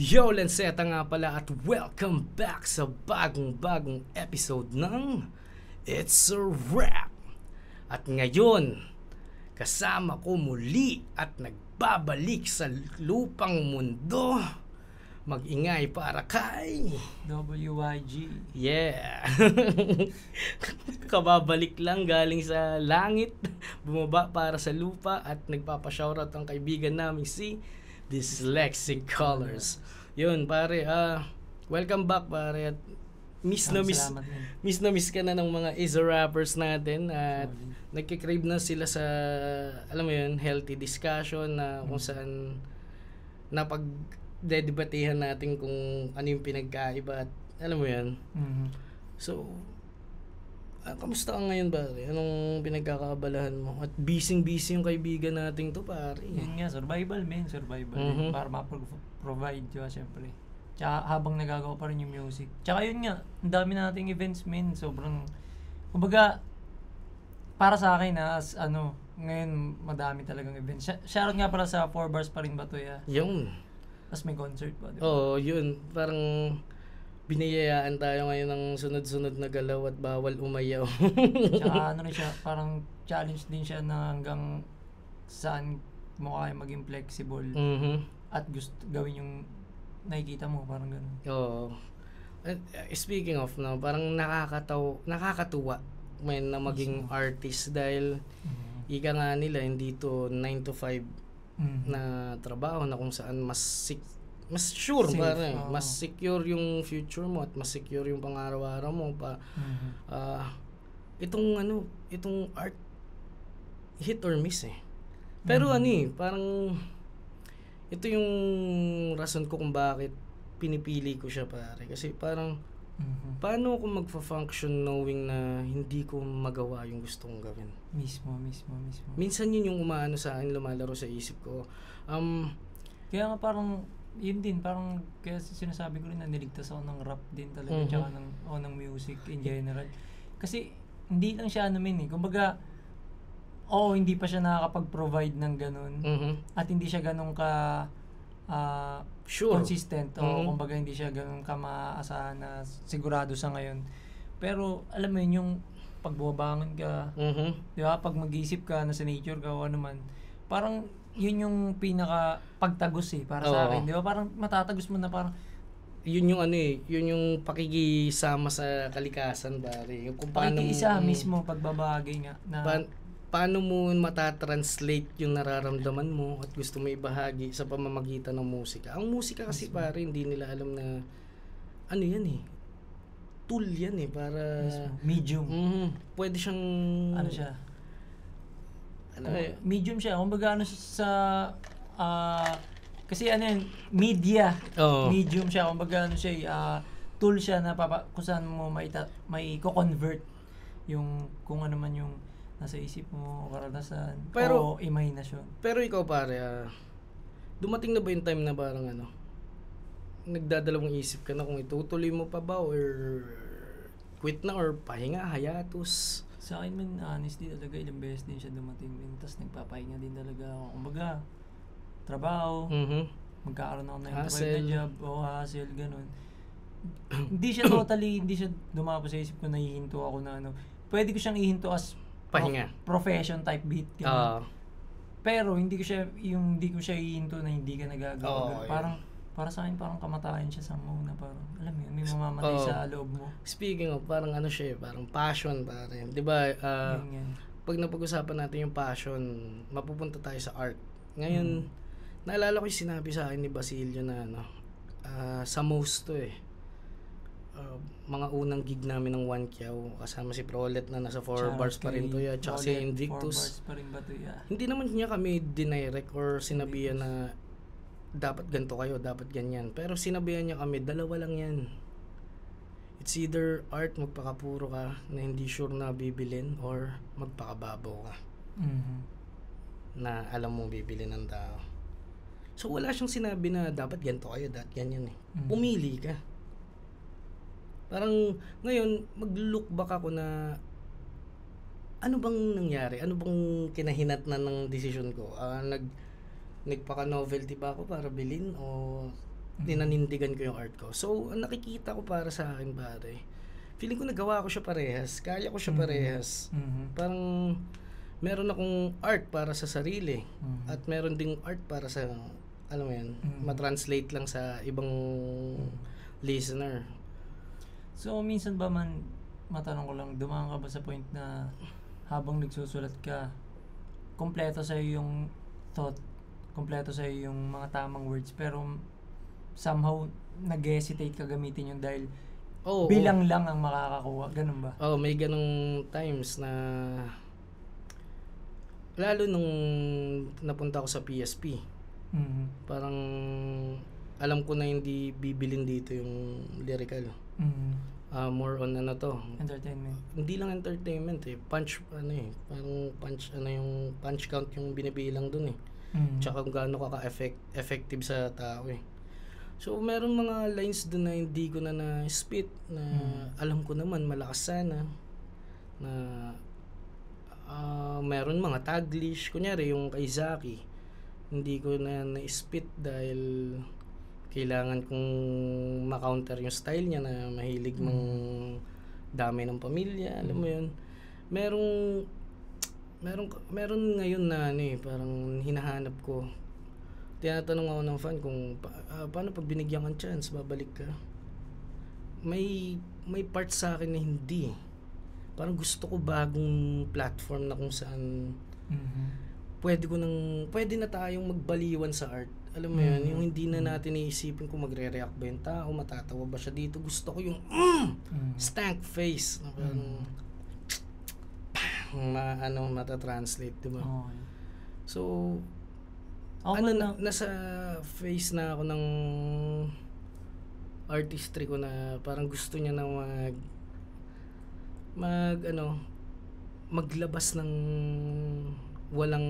Yo, Lanceta nga pala at welcome back sa bagong episode ng It's a Wrap. At ngayon, kasama ko muli at nagbabalik sa lupang mundo. Mag-ingay para kay WYG. Yeah. Kababalik lang galing sa langit, bumaba para sa lupa at nagpapashoutout ang kaibigan namin si Dyslexic Colors. Yun pare, welcome back pare. At miss na miss ka na ng mga Isa rappers natin at nagki-crave na sila sa, alam mo yun, healthy discussion na kung saan napag-dedebatehan natin kung ano yung pinagkaiba at alam mo yun. So, kamusta ka ngayon pare? Anong pinagkakaabalahan mo? At busy yung kaibigan nating to pare. Yun nga, survival. Para ma-provide yun, syempre. Tsaka habang nagagawa pa rin yung music. Tsaka yun nga, ang dami nating events men. Sobrang, kumbaga, para sa akin ngayon madami talagang events. Shoutout nga pala sa 4 Bars pa rin ba to ya? Yung. Tapos may concert pa, diba? Oo, yun. Parang biniyayaan tayo ngayon ng sunod-sunod na galaw at bawal umayaw. Tsaka rin siya, parang challenge din siya na hanggang saan mo kaya maging flexible at gusto gawin yung nakikita mo, parang gano'n. Oo. Speaking of, no, parang nakakatuwa na maging artist dahil ika nga nila, hindi to 9 to 5 na trabaho na kung saan mas sure pare, mas secure yung future mo at mas secure yung pang-araw-araw mo pa. Itong art hit or miss eh. Pero parang ito yung rason ko kung bakit pinipili ko siya pare, kasi parang paano ako magfa-function knowing na hindi ko magawa yung gusto kong gawin. Mismo. Minsan yun yung umaano sa akin, lumalaro sa isip ko. Kaya nga parang yun din, parang kaya sinasabi ko rin na niligtas ako ng rap din talaga, tsaka ng music in general. Kasi hindi lang siya kumbaga, hindi pa siya nakakapag-provide ng ganun, at hindi siya ganun ka sure, consistent, o kumbaga hindi siya ganun ka maaasahan na sigurado sa ngayon. Pero alam mo yun, yung pag bumabangon ka, di ba, pag mag-isip ka na sa nature ka o ano man, parang yun yung pinaka pagtagos para sa akin, di ba? Parang matatagos mo na, parang yun yung yun yung pakikisama sa kalikasan pare. Yung kung paano pakikisa mismo, pagbabagay nga na paano mo matatranslate yung nararamdaman mo at gusto mo ibahagi sa pamamagitan ng musika. Ang musika kasi pare, hindi nila alam na tool yan para medium. Pwede siyang medium siya. Kumbaga kasi media. Medium siya. Kumbaga tool siya na kung saan mo may co-convert yung kung ano man yung nasa isip mo, karanasan, o imahinasyon. Pero ikaw pare, dumating na ba yung time na parang nagdadalawang isip ka na kung itutuloy mo pa ba or quit na or pahinga, hiatus? Sa akin man, honestly talaga, ilang beses din siya dumating din, tapos nagpapahinga din talaga ako. Kumbaga, trabaho, magkakaroon ako ng 9 to 5 na job, hustle, ganun. Hindi siya dumapa sa isip ko na hihinto ako na pwede ko siyang ihinto as pahinga, profession type beat. Pero hindi ko siya ihinto na hindi ka nagagawa. Parang para sa akin, parang kamatayan siya sa na parang, alam mo yun, may mamamatay sa loob mo. Speaking of, parang parang passion pare. Di ba, pag napag-usapan natin yung passion, mapupunta tayo sa art. Ngayon, naalala ko yung sinabi sa akin ni Basilio na sa most to mga unang gig namin ng One Kiaw, kasama si Prolet na nasa 4 Bars pa rin to tsaka si Invictus. 4 Bars pa rin ba to Hindi naman niya kami dinirect or sinabihan na dapat ganito kayo, dapat ganyan. Pero sinabihan niya kami, dalawa lang yan. It's either art, magpakapuro ka na hindi sure na bibilin, or magpakababaw ka. Na alam mo bibilin ng tao. So wala siyang sinabi na dapat ganito kayo, dapat ganyan Pumili ka. Parang ngayon, mag-look back ako na ano bang nangyari? Ano bang kinahinatnan ng decision ko? Nagpaka-novelty ba ako para bilhin o Tinanindigan ko yung art ko. So, ang nakikita ko para sa akin, pare, feeling ko nagawa ko siya parehas. Kaya ko siya parehas. Parang meron akong art para sa sarili. At meron ding art para sa, alam mo yan, matranslate lang sa ibang listener. So, minsan ba man, matanong ko lang, dumaan ka ba sa point na habang nagsusulat ka, kompleto sa'yo yung thought, kompleto sa'yo yung mga tamang words, pero somehow nag-hesitate ka gamitin yun dahil bilang lang ang makakakuha, ganun ba? May ganung times na lalo nung napunta ako sa PSP. Parang alam ko na hindi bibilin dito yung lyrical. More on entertainment. Hindi lang entertainment punch parang punch yung punch count yung binibilang dun Tsaka kung gaano effective sa tao So meron mga lines dun na hindi ko na spit na alam ko naman malakas sana na meron mga taglish kunyari yung kay Zaki hindi ko na spit dahil kailangan kong ma-counter yung style niya na mahilig mang dami ng pamilya alam mo yun meron ngayon na parang hinahanap ko. Tinatanong ako ng fan kung paano pag binigyan kang chance, babalik ka. May part sa akin na hindi. Parang gusto ko bagong platform na kung saan pwede na tayong magbaliwan sa art. Alam mo yun, yung hindi na natin iisipin kung magre-react ba yung tao, matatawa ba siya dito. Gusto ko yung stank face. Na parang matatranslate, diba? So, nasa face na ako ng artistry ko na parang gusto niya na maglabas ng walang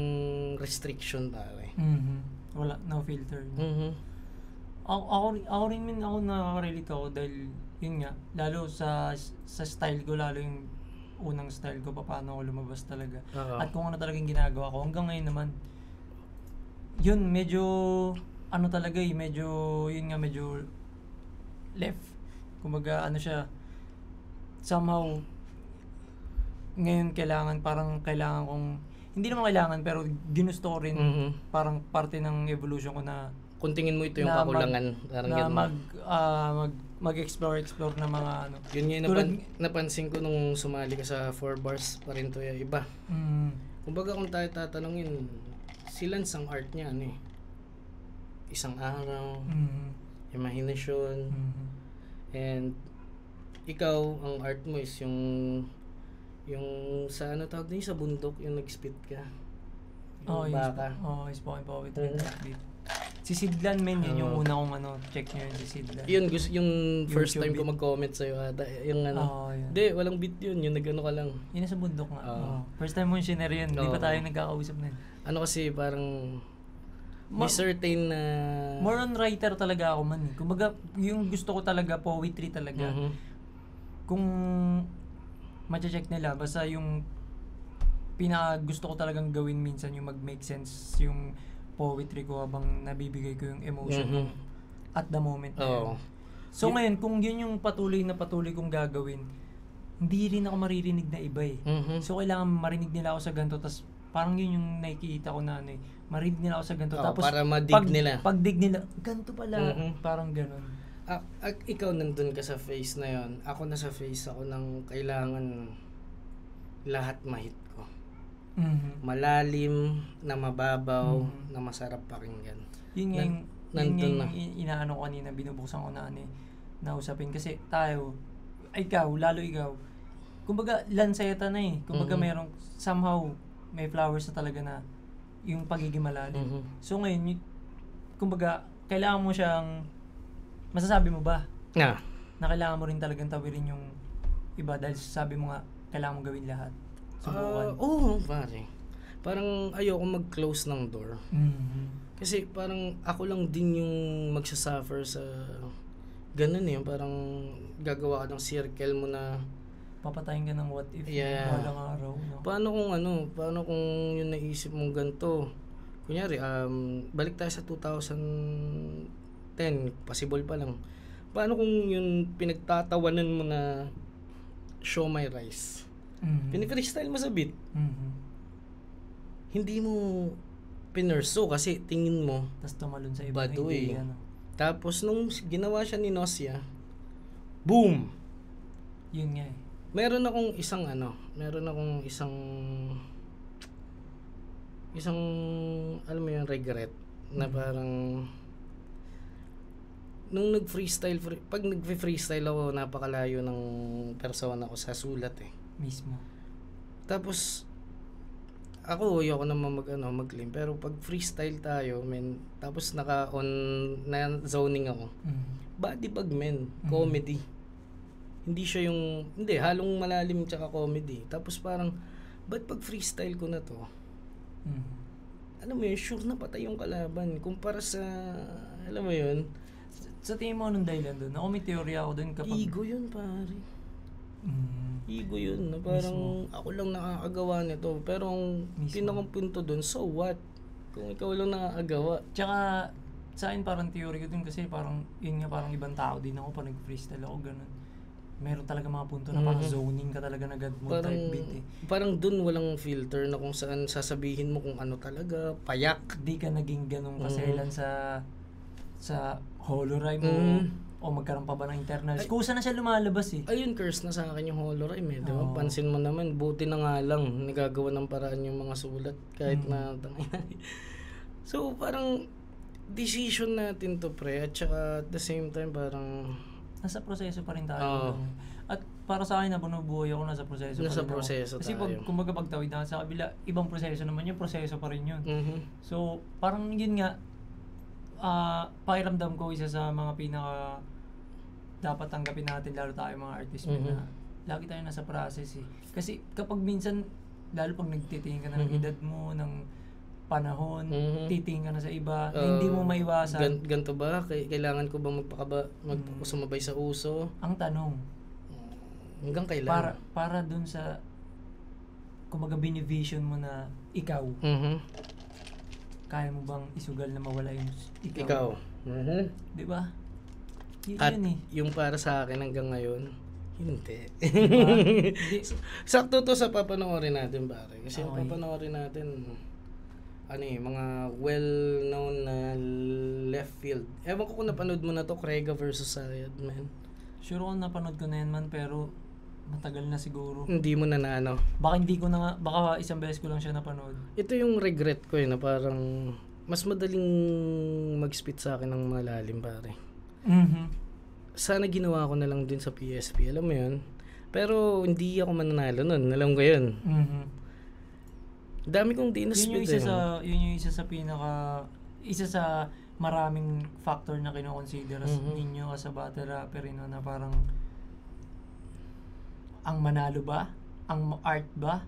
restriction pare. Wala, no filter. Ako rin nakaka-relate ako dahil yun nga, lalo sa style ko, lalo yung unang style ko, paano ako lumabas talaga. At kung ano talagang ginagawa ko, hanggang ngayon naman, yun, medyo medyo left. Kumbaga, somehow, ngayon kailangan kong, hindi naman kailangan, pero ginusto ko rin, parang parte ng evolution ko na, kung tingin mo ito yung kakulangan, mag-explore na mga Yun nga napansin ko nung sumali ka sa 4 bars pa rin to iba. Kumbaga kung tayo tatanungin, si Lance ang art niya isang araw, imagination, and ikaw ang art mo is yung sa tawag din sa bundok yung nag-spit ka. Yung baka. Spoken poetry. Si Sidlan yun yung una kong check nyo yun si Sidlan. Yun, yung first time ko mag-comment sa'yo yung Hindi, walang beat yun, yung nag-ano ka lang. Yun sa bundok nga. First time mo yung shinare yun, hindi pa tayo nagkakausap na yun. Kasi parang may certain na... More on writer talaga ako man Kumbaga, yung gusto ko talaga, poetry talaga. Kung ma-check nila, basta yung gusto ko talagang gawin minsan yung mag-make sense yung poetry ko habang nabibigay ko yung emotion at the moment. So ngayon, kung yun yung patuloy kong gagawin, hindi rin ako maririnig na iba So kailangan marinig nila ako sa ganito, tas parang yun yung nakikita ko na marinig nila ako sa ganito. Tapos para ma-dig nila. Pag-dig nila, ganito pala, parang ganun. Ikaw nandun ka sa phase na yon. Ako na sa phase ako ng kailangan lahat mahit ko. Malalim, na mababaw, na masarap pakinggan. Yun yung inaano ko kanina, binubuksan ko na usapin. Kasi tayo, lalo ikaw, kumbaga lanseta na Kumbaga merong, somehow, may flowers na talaga na yung pagiging malalim. So ngayon, kumbaga, kailangan mo siyang, masasabi mo ba? Na kailangan mo rin talagang tawirin yung iba dahil sabi mo nga, kailangan mo gawin lahat. Pare. Parang ayoko mag-close ng door. Kasi parang ako lang din yung magsasuffer sa ganun parang gagawa ka ng circle mo na papatayin ka ng what if walang araw. Paano kung yung naisip mong ganito? Kunyari, balik tayo sa 2010 10, possible pa lang. Paano kung yung pinagtatawanan mo na show my rice? Pinifreestyle mo sa beat. Hindi mo pinurso kasi tingin mo Tapos tumalon sa iba. baduy. Tapos nung ginawa siya ni Nossia, boom! Yun nga eh. Meron akong isang alam mo yung regret na parang nung pag nag-freestyle ako, napakalayo ng persona ko sa sulat eh. Mismo. Tapos ako ayoko naman mag-claim, pero pag freestyle tayo, tapos naka-on na zoning ako. Body bag, comedy. Hindi siya halong malalim tsaka comedy. Tapos parang, ba't pag freestyle ko na to, alam mo yun, sure na patay yung kalaban. Kumpara sa, alam mo yun, Sa tingin mo anong dahilan doon? Ako may teorya ako doon kapag... ego yun, pare. Ego yun. Na parang ako lang nakakagawa nito. Pero ang pinakang punto doon, so what? Kung ikaw lang nakakagawa. Tsaka sa akin parang teorya ko doon kasi parang yun nga parang ibang tao din ako pag nag-freestyle ako ganun. Meron talaga mga punto na parang zoning ka talaga na God mode type beat eh. Parang doon walang filter na kung saan sasabihin mo kung ano talaga, payak. Di ka naging ganun kaselan sa holorime mo o magkaroon pa ba ng internals. Kusa na siya lumalabas eh. Ayun, curse na sa akin yung holorime eh. Diba? Pansin mo naman, buti na nga lang nagagawa ng paraan yung mga sulat kahit na so parang decision natin to pre at saka at the same time parang nasa proseso pa rin tayo. At para sa akin na bunubuhay ako nasa proseso pa rin proseso kasi tayo. kumbaga pagtawid na sa kabila, ibang proseso naman yung proseso pa rin yun. So parang yun nga, pakiramdam ko isa sa mga pinaka dapat tanggapin natin lalo tayo mga artist na lagi tayo nasa process eh. Kasi kapag minsan lalo pag nagtitingin ka na ng edad mo, ng panahon, titingin ka na sa iba, na hindi mo maiwasan. Ganto ba? Kailangan ko ba sumabay sa uso? Ang tanong, hanggang kailan? Para dun sa kumbaga binivision mo na ikaw, kaya mo bang isugal na mawala yung ikaw? Di ba? At Yun eh. yung para sa akin hanggang ngayon, hindi. Diba? Sakto to sa papanoorin natin, pare. Kasi yung papanoorin natin, mga well-known na left field. Ewan ko kung napanood mo na to, Krega versus Sayad, man. Sure ako napanood ko na yan man, pero matagal na siguro. Hindi mo na Baka hindi ko na nga, baka isang beses ko lang siya napanood. Ito yung regret ko na parang mas madaling mag-spit sa akin ng malalim, pare. Sana ginawa ko na lang din sa PSP, alam mo yun? Pero hindi ako mananalo nun, alam ko yun. Dami kong dinaspit yun yung isa sa maraming factor na kino-consider ninyo as a battle rapper, na parang ang manalo ba? Ang art ba?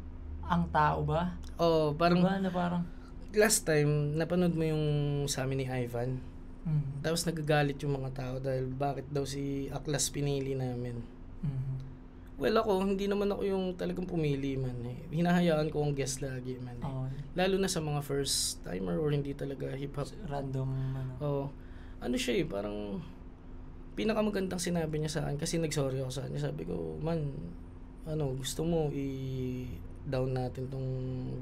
Ang tao ba? Parang diba, na parang last time napanood mo yung sa amin ni Ivan. Tapos nagagalit yung mga tao dahil bakit daw si Aklas pinili namin. Well, hindi naman ako yung talagang pumili man eh. Hinahayaan ko ang guest lagi man eh. Lalo na sa mga first timer or hindi talaga hip hop. Random ano siya eh, parang pinakamagandang sinabi niya sa akin kasi nagsorry ako sa kanya. Sabi ko, man, gusto mo i-down natin tong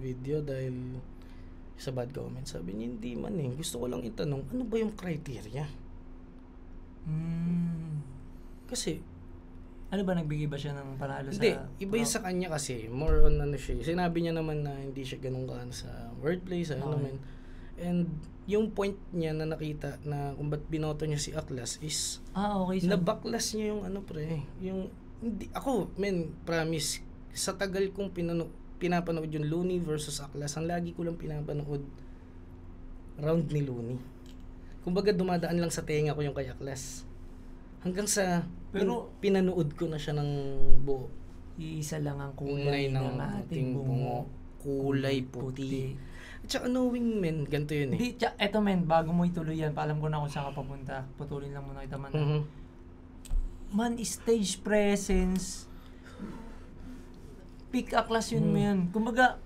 video dahil sa bad comment. Sabi niya, hindi man eh. Gusto ko lang itanong, ano ba yung criteria? Kasi ano ba, nagbigay ba siya ng panalo hindi, iba yung sa kanya kasi, more on siya. Sinabi niya naman na hindi siya ganun kaan sa wordplay, sa man. And yung point niya na nakita na kung ba't binoto niya si Aklas is okay, so nabaklas niya yung promise, sa tagal kong pinapanood yung Looney versus Aklas, ang lagi ko lang pinapanood round ni Looney. Kumbaga dumadaan lang sa tenga ko yung kay Aklas. Hanggang sa pinanood ko na siya ng buo. Iisa lang ang kulay ng ating bungo. Kulay puti. At saka knowing men, ganito yun eh. Eto men, bago mo ituloy yan, paalam ko na kung saan ka papunta. Putulin lang muna kita man. Man, stage presence. Pick a class yun, man. Kumbaga,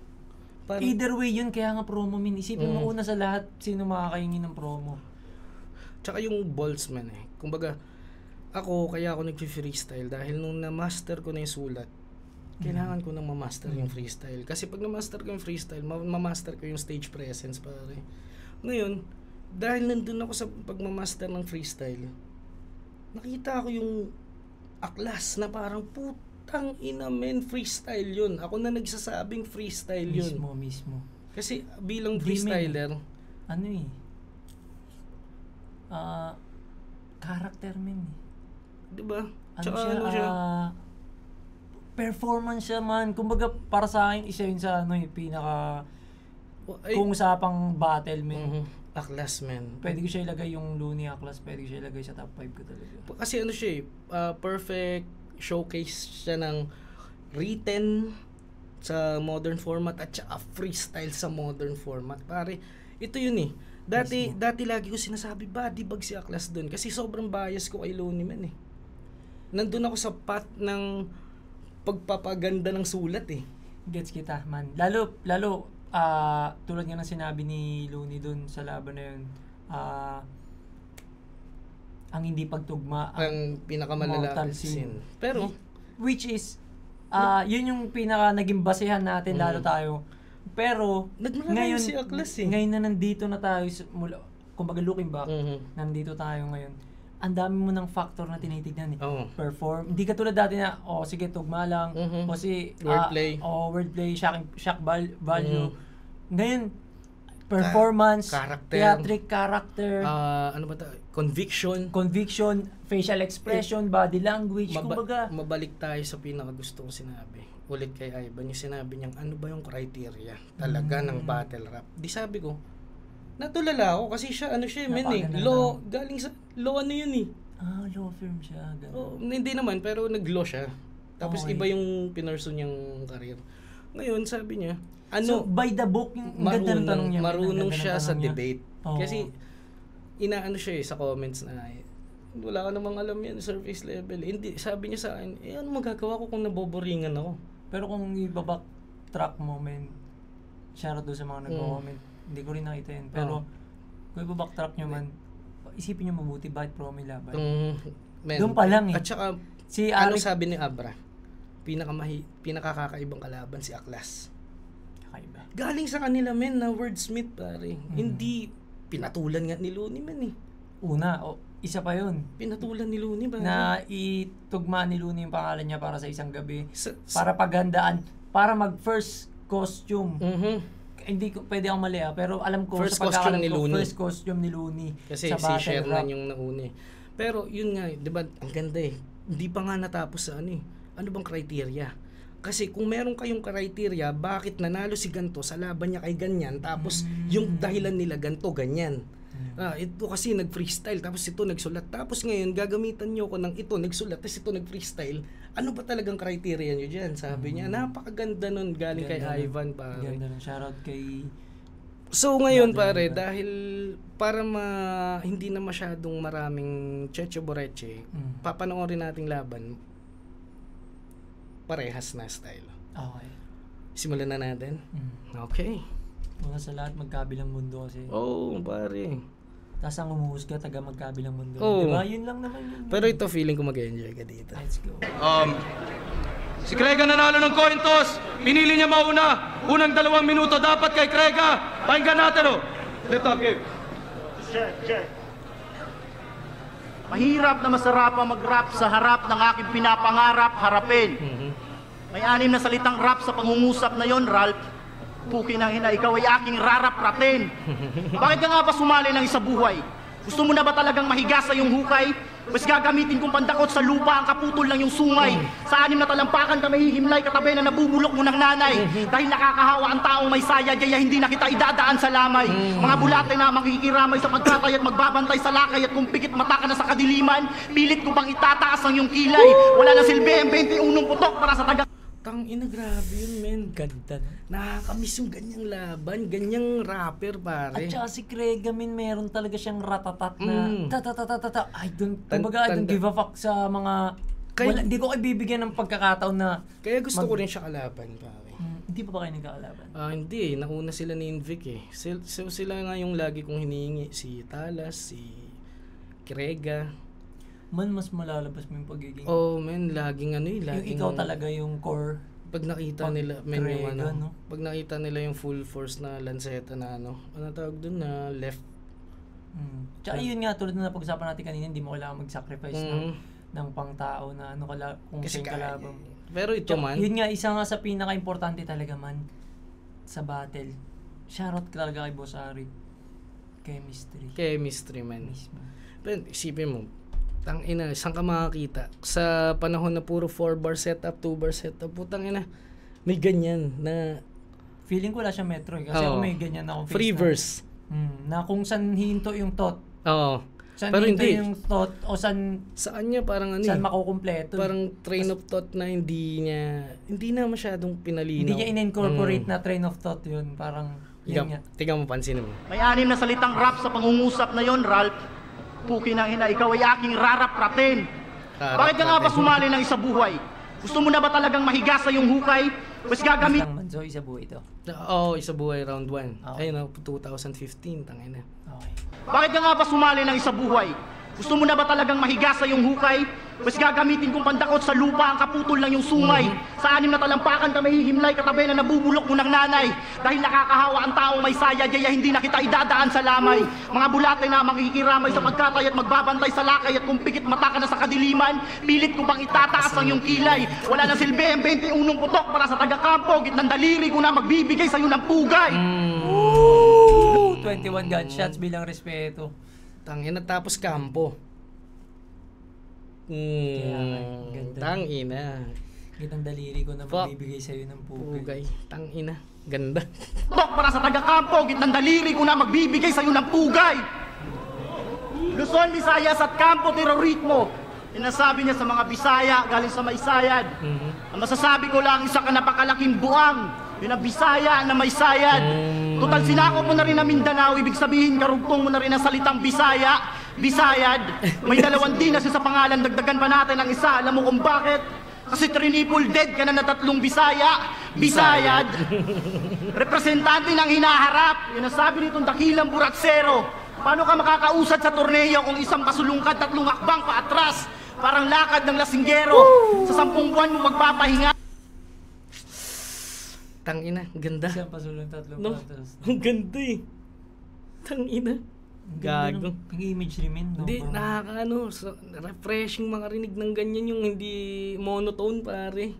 either way yun, kaya nga promo min. Isipin mo una sa lahat, sino makakaingin ng promo. tsaka yung balls man eh. Kumbaga, kaya ako nag-freestyle dahil nung na-master ko na yung sulat, kailangan ko nang ma-master yung freestyle. Kasi pag na-master ko yung freestyle, ma-master ko yung stage presence, pare. Ngayon, dahil nandun ako sa pag-master ng freestyle, nakita ko yung aklas na parang putang ina men, freestyle yun. Ako na nagsasabing freestyle yun. Mismo. Kasi bilang freestyler, ano eh, character men eh. diba? Ano siya, performance siya man. Kumbaga para sa akin, isa yun sa pinaka, kung usapang battle men. Aklas men. Pwede ko siya ilagay yung Looney Aklas, pwede ko siya ilagay sa top 5 ko talaga. Kasi siya perfect showcase siya ng written sa modern format at saka freestyle sa modern format. Pare, ito yun eh. Dati lagi ko sinasabi, body bag si Aklas doon kasi sobrang bias ko kay Looney man eh. Nandun ako sa path ng pagpapaganda ng sulat eh. Gets kita man. Lalo tulad nga ng sinabi ni Looney doon sa laban na yun, ang hindi pagtugma ang pinakamalala sin. Pero which is yun yung pinaka naging basehan natin lalo tayo. Pero ngayon si Aklas eh. Ngayon na nandito na tayo mula, kumbaga looking back, nandito tayo ngayon. Ang dami mo ng factor na tinitignan eh. Perform. Hindi ka tulad dati na, sige, tugma lang. O si wordplay, shock value. Ngayon, performance, theatric character, conviction, facial expression, body language, kumbaga. Mabalik tayo sa pinakagusto kong sinabi. Ulit kay Ivan, yung sinabi niyang ano ba yung criteria talaga ng battle rap. Di sabi ko, natulala ako kasi siya galing sa law yun eh. Law firm siya. Hindi naman, pero nag-law siya. Tapos iba yung pinursu niyang career. Ngayon, sabi niya, so, by the book, yung ganda ng tanong niya. Marunong siya sa debate. Kasi, inaano siya sa comments na, wala ka namang alam yan, surface level. Hindi, sabi niya sa akin, ano magagawa ko kung naboboringan ako? Pero kung ibabacktrack mo, shoutout doon sa mga nag-comment, hindi ko rin nakita yun. Pero, kung ibabacktrack nyo man, isipin nyo mabuti, bakit promi laban? Doon pa lang eh. At saka, ano sabi ni Abra? Pinakakakaibang kalaban si Aklas. Kakaiba. Galing sa kanila na wordsmith pare. Hindi pinatulan nga ni Looney man eh. Isa pa yun. Pinatulan ni Looney ba? Na itugma ni Looney yung pangalan niya para sa isang gabi. Para paghandaan. Para mag-first costume. Hindi ko pwede akong mali pero alam ko first sa pagkakalam ko, first costume ni Looney. Kasi sa si Sherman yung nauna eh. Pero yun nga, di ba, ang ganda eh. Hindi pa nga natapos sa ano bang criteria? Kasi kung meron kayong criteria, bakit nanalo si ganto sa laban niya kay ganyan, tapos yung dahilan nila ganto, ganyan. Ito kasi nag-freestyle, tapos ito nagsulat. Tapos ngayon, gagamitan nyo ko ng ito nagsulat, tapos ito nag-freestyle. Ano ba talagang criteria nyo dyan? Sabi niya, napakaganda nun galing kay Ivan. Ganda nun. Shoutout kay... So ngayon pare, dahil para hindi na masyadong maraming Checho Boreche, papanoorin nating laban, parehas na style. Okay. Simulan na natin? Okay. Una sa lahat, magkabilang mundo kasi. Pare. Tapos ang umuhusga, taga magkabilang mundo. Diba? Yun lang naman yun. Pero ito, feeling ko mag-enjoy ka dito. Let's go. Si Krega nanalo ng coin toss. Pinili niya mauna. Unang 2 minuto dapat kay Krega. Pakinggan natin Lift up, Gabe. Check. Mahirap na masarap ang mag-rap sa harap ng aking pinapangarap harapin. May 6 na salitang rap sa pangungusap na yon, Ralph. Pukin ang ina, ikaw ay aking rarap-ratin. Bakit ka nga ba sumali ng isa buhay? Gusto mo na ba talagang mahiga sa iyong hukay? Mas gagamitin kong pandakot sa lupa ang kaputol ng iyong sungay. Sa 6 na talampakan ka mahihimlay katabi na nabubulok mo ng nanay. Dahil nakakahawa ang taong may saya, kaya hindi na kita idadaan sa lamay. Mga bulate na makikiramay sa pagkatay at magbabantay sa lakay. At kung pikit mata ka na sa kadiliman, pilit ko bang itataas ang iyong kilay. Wala na silbi ang 21 putok para sa taga... Tangina, grabe yun, men. Ganda. Nakakamiss yung ganyang laban, ganyang rapper, pare. At saka si Krega, meron talaga siyang ratatat na ta-ta-ta-ta-ta. I don't give a fuck sa mga... Hindi ko ibibigyan ng pagkakataon na... Kaya gusto ko rin siya kalaban, pare. Hindi pa ba kayo nagkakalaban? Hindi nauna sila ni Invic eh. So sila nga yung lagi kong hinihingi. Si Talas, si Krega. Man, mas malalabas mo yung pagiging... Oh, men, laging ano laging... Yung ikaw talaga yung core. Pag nakita nila, men, yung Krega, ano, no? pag nakita nila yung full force na lanseta na ano tawag dun na left. Tsaka yun nga, tulad na napag-usapan natin kanina, hindi mo kailangan mag-sacrifice ng pang-tao na ano kung Kasi siyang kalaban. Pero ito man, Yun nga, isa nga sa pinaka-importante talaga man sa battle. Shoutout talaga kay Boss Ari. chemistry man. Mismo. Pero isipin mo, tangina, saan ka makakita? Sa panahon na puro 4-bar setup, 2-bar setup, putang ina, may ganyan na Feeling ko wala siya metro eh. Kasi ako may ganyan akong free verse. Na kung saan hinto yung thought. Oo. Saan Pero hinto hindi. yung thought o saan Niya parang ano saan eh, makukumpleto. parang train of thought na hindi na masyadong pinalinaw. Hindi niya in-incorporate na train of thought yun. Parang yun nga. Tingnan mo, pansinin mo. May 6 na salitang rap sa pangungusap na yon, Ralph. Puki ng ina, ikaw ay aking rarap-ratin. Bakit ka nga ba sumali ng isa buhay? Gusto mo na ba talagang mahiga sa iyong hukay? Mas gagamit... Lang man, so isa buhay ito. Oo, isa buhay round 1. Okay. Ayun, 2015, tangina. Okay. Bakit ka nga ba sumali ng isa buhay? Gusto mo na ba talagang mahiga sa iyong hukay? Mas gagamitin kong pandakot sa lupa ang kaputol ng iyong sungay. Sa 6 na talampakan ka mahihimlay katabi na nabubulok mo ng nanay. Dahil nakakahawa ang taong may saya, jaya hindi na kita idadaan sa lamay. Mga bulate na makikiramay sa pagkatay at magbabantay sa lakay. At kung pikit mata ka na sa kadiliman, pilit ko bang itataas ang iyong kilay. Wala nang silbi ang 21 putok para sa taga-kampo. Gitnang daliri ko na magbibigay sa iyo ng pugay. 21 gunshots bilang respeto. Tangina, tapos kampo. Ganda. Tangina. Gitang daliri ko na Fuck. magbibigay sa iyo ng pugay. Pugay. Tangina. Ganda. Putok para sa taga-kampo. Gitnang daliri ko na magbibigay sa iyo ng pugay. Luzon, Visayas at kampo terorismo. Inasabi niya sa mga Bisaya galing sa Maysayad. Ang masasabi ko lang, isa ka napakalaking buang. Yun ang Bisaya na may sayad. Total sinako mo na rin ang Mindanao, ibig sabihin karugtong mo na rin ang salitang Bisaya. Bisayad. May 2 dinas sa pangalan, dagdagan pa natin ang isa. Alam mo kung bakit? Kasi triple dead ka na 3 Bisaya. Bisayad. Representante ng hinaharap. Yun ang sabi nitong dakilang buratsero. Paano ka makakausad sa torneo kung isang pasulungkad 3 akbang paatras? Parang lakad ng lasinggero. Sa 10 buwan mo magpapahinga. Tangina. Ganda. Isang pasulong 3 No? patas. Ang ganda eh. Tangina. Gago. Ang image rin, no? Hindi, nakakaano, refreshing makarinig ng ganyan yung hindi monotone, pare.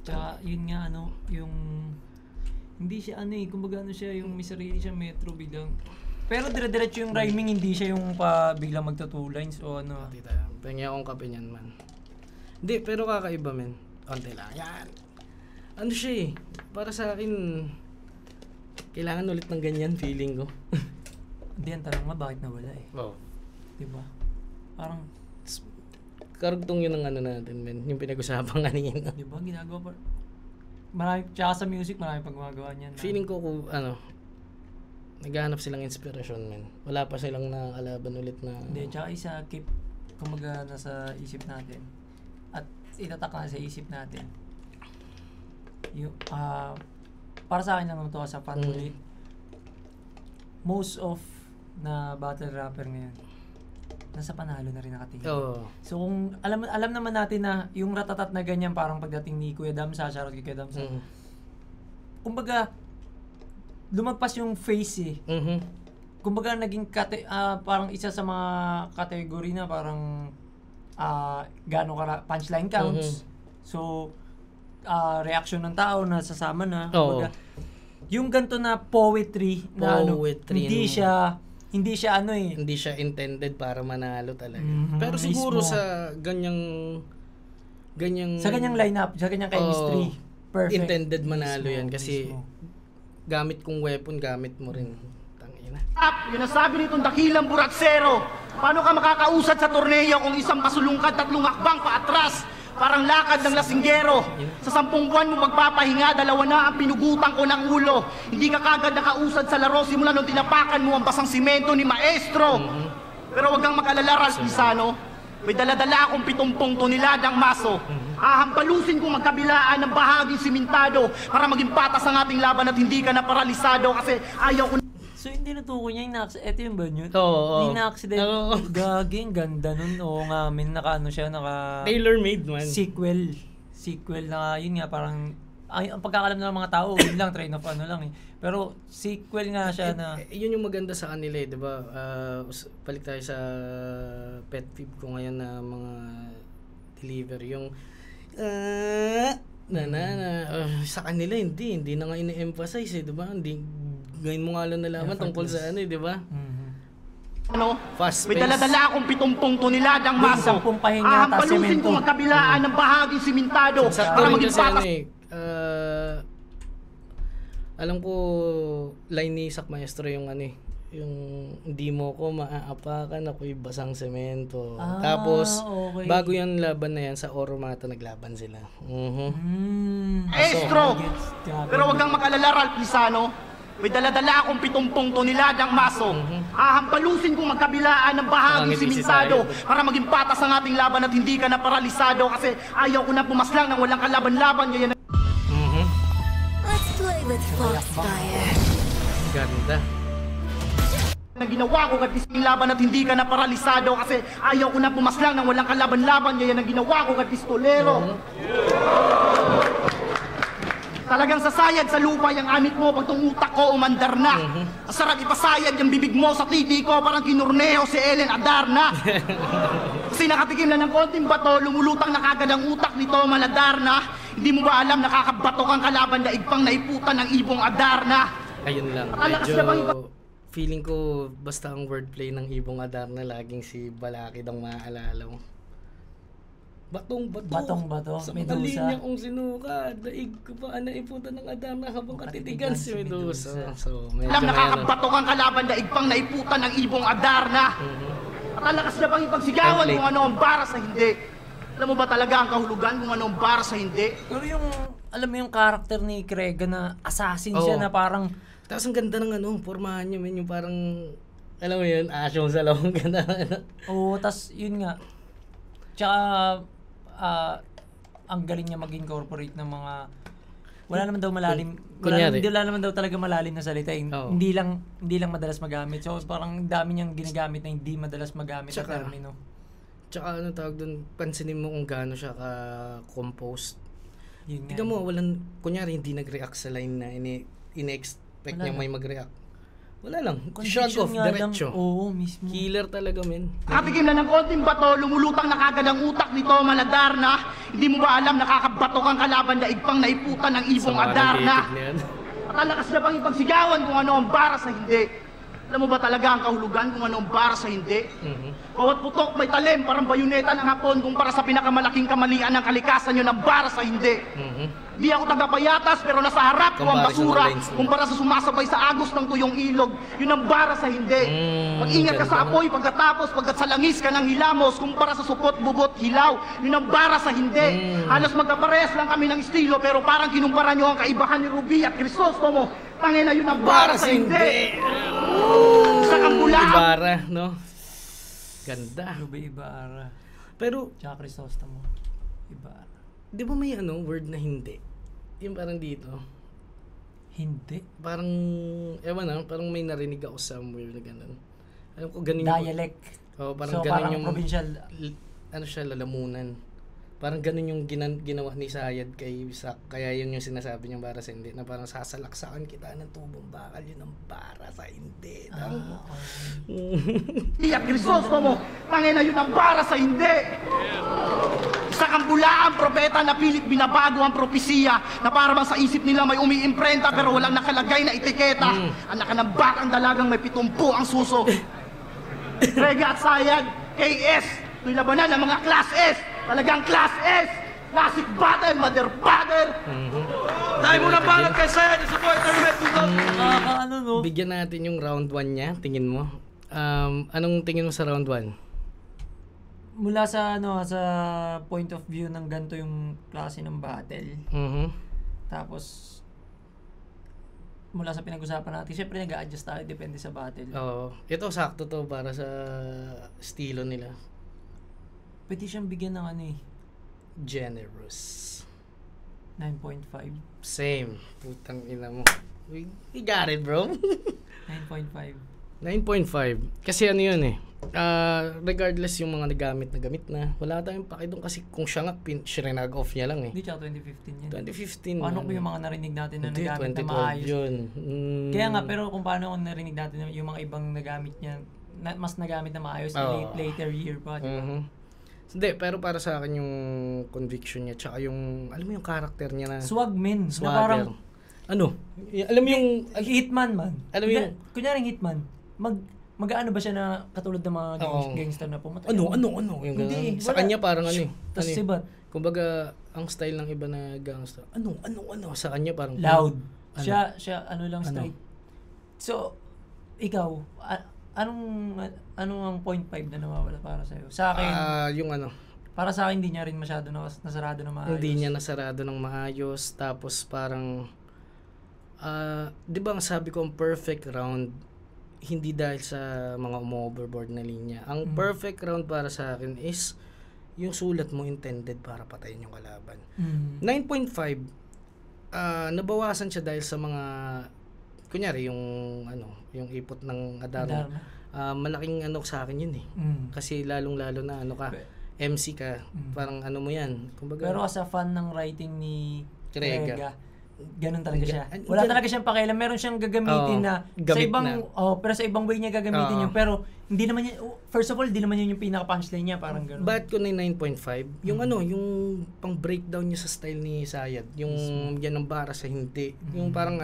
Tsaka yun nga ano, yung hindi siya ano eh, kumbaga ano siya, yung may sarili siya metro bilang. Pero dire-diretso yung rhyming, hindi siya yung pa biglang magta 2 lines o ano. Tita, pengen akong kape niyan, man. Hindi, pero kakaiba, men. Konti lang. Yan. Ano siya eh, para sa akin, kailangan ulit ng ganyan feeling ko. Hindi, ang tanong nga, bakit nawala eh? Oo. Diba? Parang, Karugtong yun ang ano natin, men. Yung pinag-usapan kanina. diba, ginagawa pa. Marami, tsaka sa music, marami pang gumagawa niyan. Feeling ko kung ano, naghahanap silang inspirasyon, men. Wala pa silang nakakalaban ulit na... Hindi, tsaka isa, keep, kumaga nasa isip natin. At itatak na sa isip natin. Yung, para sa akin naman ito sa fan ulit. Most of na battle rapper ngayon, nasa panalo na rin nakatingin. Oo. So kung alam naman natin na yung ratatat na ganyan parang pagdating ni Kuya Damsa, shoutout kay Kuya Damsa. Kumbaga lumagpas yung face eh. Kumbaga naging parang isa sa mga category na parang gaano punchline counts. So reaction ng tao na sasama na. Kumbaga, yung ganito na poetry na hindi siya ano eh. Hindi siya intended para manalo talaga. Mhm, Pero siguro mismo. sa ganyang Sa ganyang lineup, sa ganyang chemistry, perfect. intended manalo Mismo, yan kasi mismo. gamit kong weapon, gamit mo rin. Tangina. Yun ang sabi nitong dakilang buratsero. Paano ka makakausad sa torneo kung isang pasulungkad 3 akbang paatras? Parang lakad ng lasinggero. Sa 10 buwan mo magpapahinga, 2 na ang pinugutan ko ng ulo. Hindi ka kagad nakausad sa laro simula nung tinapakan mo ang basang simento ni Maestro. Pero wag kang mag-alala, Ralph Pisano. May dala-dala akong 70 toneladang maso. Hahampalusin kong magkabilaan ng bahaging simentado para maging patas ang ating laban at hindi ka na paralisado kasi ayaw ko. So yung tinutukoy niya, ito yung ba yun? Oo. Hindi na-accident. Oo. Gaging, ganda nun. Oo nga, naka-ano siya, Tailor-made man. Sequel na, yun nga, parang, ang pagkakalam na ng mga tao, yun lang, train of ano lang eh. Pero, sequel nga siya na... Yun yung maganda sa kanila eh, di ba? Balik tayo sa pet peeve ko ngayon na mga delivery. Yung, sa kanila hindi na nga ina-emphasize eh, di ba? Ngayon mo nga lang nalaman tungkol sa ano eh, di ba? Fast may dala-dala akong 70 tonelada ng maso. Ahampalusin ko magkabilaan ng bahaging simentado para maging patas. Alam ko, line ni Sak Maestro yung ano eh, yung hindi mo ko maaapakan, ako'y basang semento. Tapos, okay. bago yung laban na yan, sa Oromata naglaban sila. Maestro! Pero wag kang mag-alala, Ralph Lisano. May dala-dala akong 70 toneladang maso. Ahampalusin kong magkabilaan ng bahaging simentado para maging patas ang ating laban at hindi ka na paralisado kasi ayaw ko na pumaslang nang walang kalaban-laban. Let's play with Foxfire. Ganda. Na ginawa ko at isang laban at hindi ka na paralisado kasi ayaw ko na pumaslang nang walang kalaban-laban. Yan ang ginawa ko at pistolero. Talagang sasayad sa lupa yung anit mo pag tong utak ko umandar na. Sarap ipasayad yung bibig mo sa titi ko parang kinurneho si Ellen Adarna. Kasi nakatikim na ng konting bato, lumulutang na kagad ang utak nito Maladarna. Hindi mo ba alam nakakabatok ang kalaban daig pang naiputan ng ibong Adarna? Ayun lang. Medyo feeling ko basta ang wordplay ng ibong Adarna laging si Balakid ang maaalala mo. Batong-bato. Sa Medusa. Medusa. Kung sinuka, daig ko pa naiputan ng Adarna habang katitigan si Medusa. So, medyo Alam nakakabatok ang kalaban daig pang naiputan ng ibong Adarna. At alakas na bang ipagsigawan kung ano ang bara sa hindi. Alam mo ba talaga ang kahulugan kung ano ang bara sa hindi? Pero yung, alam mo yung character ni Krega na assassin siya na parang... Tapos ang ganda ng pormahan niya, yung parang, alam mo yun, asyong sa lawang ganda. Oo, tas yun nga. Tsaka, ang galing niya mag-incorporate ng mga, wala naman daw malalim, wala naman daw talaga malalim na salita. Hindi lang madalas magamit. So parang dami niyang ginagamit na hindi madalas magamit na termino. Tsaka ano tawag doon, pansinin mo kung gaano siya ka-composed. Tignan mo, kunyari hindi nag-react sa line na ine-expect niya may mag-react. Wala lang. Shrug off, diretso. Oo, mismo. Killer talaga, men. Nakatikim na ng konting bato, lumulutang na kagad ang utak nito Maladarna. Hindi mo ba alam nakakabatok ang kalaban daig pang naiputan ng ibong Adarna? At alakas na bang ipagsigawan kung ano ang bara sa hindi. Alam mo ba talaga ang kahulugan kung ano ang bara sa hindi? Bawat putok may talim, parang bayoneta ng hapon kung para sa pinakamalaking kamalian ng kalikasan yun ang bara sa hindi. Di ako tagapayatas pero nasa harap ko ang basura kumpara sa sumasabay sa agos ng tuyong ilog. Yun ang bara sa hindi. Mag-ingat ka sa apoy pagkat sa langis ka ng hilamos kumpara sa supot, bubot, hilaw. Yun ang bara sa hindi. Halos magkaparehas lang kami ng estilo pero parang kinumpara nyo ang kaibahan ni Ruby at Crisostomo. Tangina yun ang bara sa hindi. Sa kambulaan. Ibarra, no? Ganda. Ruby Ibarra. Pero, Tsaka Crisostomo. Ibarra. Di ba may word na hindi? Yung parang dito. Hindi? Parang, parang may narinig ako somewhere na gano'n. Alam ko, ganun Dialect. Parang so, ganun parang yung... provincial. Lalamunan. Parang ganun yung ginawa ni Sayad kay Sak. Kaya yun yung sinasabi niyang bara sa hindi. Na parang sasalaksakan kita ng tubong bakal. Yun ang bara sa hindi. Iyak Crisostomo. Tangina yun ang bara sa hindi. Sa kambulaang propeta na pilit binabago ang propesiya na para bang sa isip nila may umiimprenta pero walang nakalagay na etiketa. Anak ng batang dalagang may 70 ang suso. Krega at Sayad, KS, ito'y labanan ng mga Class S. Talagang Class S. Classic battle, mother father. Dahil mo na balat kay Sayad, isa po, internet no? Bigyan natin yung round 1 niya, tingin mo. Anong tingin mo sa round 1? Mula sa sa point of view ng ganito yung klase ng battle. Tapos mula sa pinag-usapan natin, syempre nag-a-adjust tayo depende sa battle. Oo. Ito sakto to para sa estilo nila. Pwede siyang bigyan ng Generous. 9.5. Same. Putang ina mo. We got it, bro. 9.5. 9.5. Kasi ano yun eh. Regardless yung mga nagamit na, wala tayong paki doon kasi kung siya nga, siya-renag-off niya lang eh. Hindi, tsaka 2015 yan. 2015. Paano ko yung mga narinig natin na Hindi, nagamit na 2012 maayos? yun. Kaya nga, pero kung paano kung narinig natin yung mga ibang nagamit niya, mas nagamit na maayos later year pa. Diba? Hindi, pero para sa akin yung conviction niya, tsaka yung, alam mo yung character niya na... Swag, men. Swagger. Na parang, ano? Alam mo yung... hitman man. Alam mo yung... Kunyaring hitman, mag-ano ba siya na katulad ng mga gangster na pumatay? Ano? Yung hindi, sa kanya parang ano eh. Tapos sibat. Kumbaga, ang style ng iba na gangster, ano? Sa kanya parang... Loud. Ano? Siya, ano lang straight. So, ikaw, anong ang 0.5 na nawawala para sa'yo? Sa akin, yung ano, para sa akin, hindi niya rin masyado nasarado na maayos. hindi niya nasarado ng maayos. Tapos parang, di ba ang sabi ko, ang perfect round, hindi dahil sa mga umo-overboard na linya. Ang perfect round para sa akin is, yung sulat mo intended para patayin yung kalaban. 9.5, nabawasan siya dahil sa mga, kunyari yung yung ipot ng Adarna. Malaking ano sa akin yun eh. Kasi lalong-lalo na ano ka, MC ka, parang ano mo yan. Kumbaga, pero as a fan ng writing ni Krega, ganun talaga siya. Wala talaga siyang pakialam. Meron siyang gagamitin na sa ibang pero sa ibang way niya gagamitin yun. Pero hindi naman yun, first of all, hindi naman yun yung pinaka-punchline niya, parang ganun. Ba't ko na 9.5? Yung yung pang breakdown niya sa style ni Sayad, yung yan ang bara sa hindi. Yung parang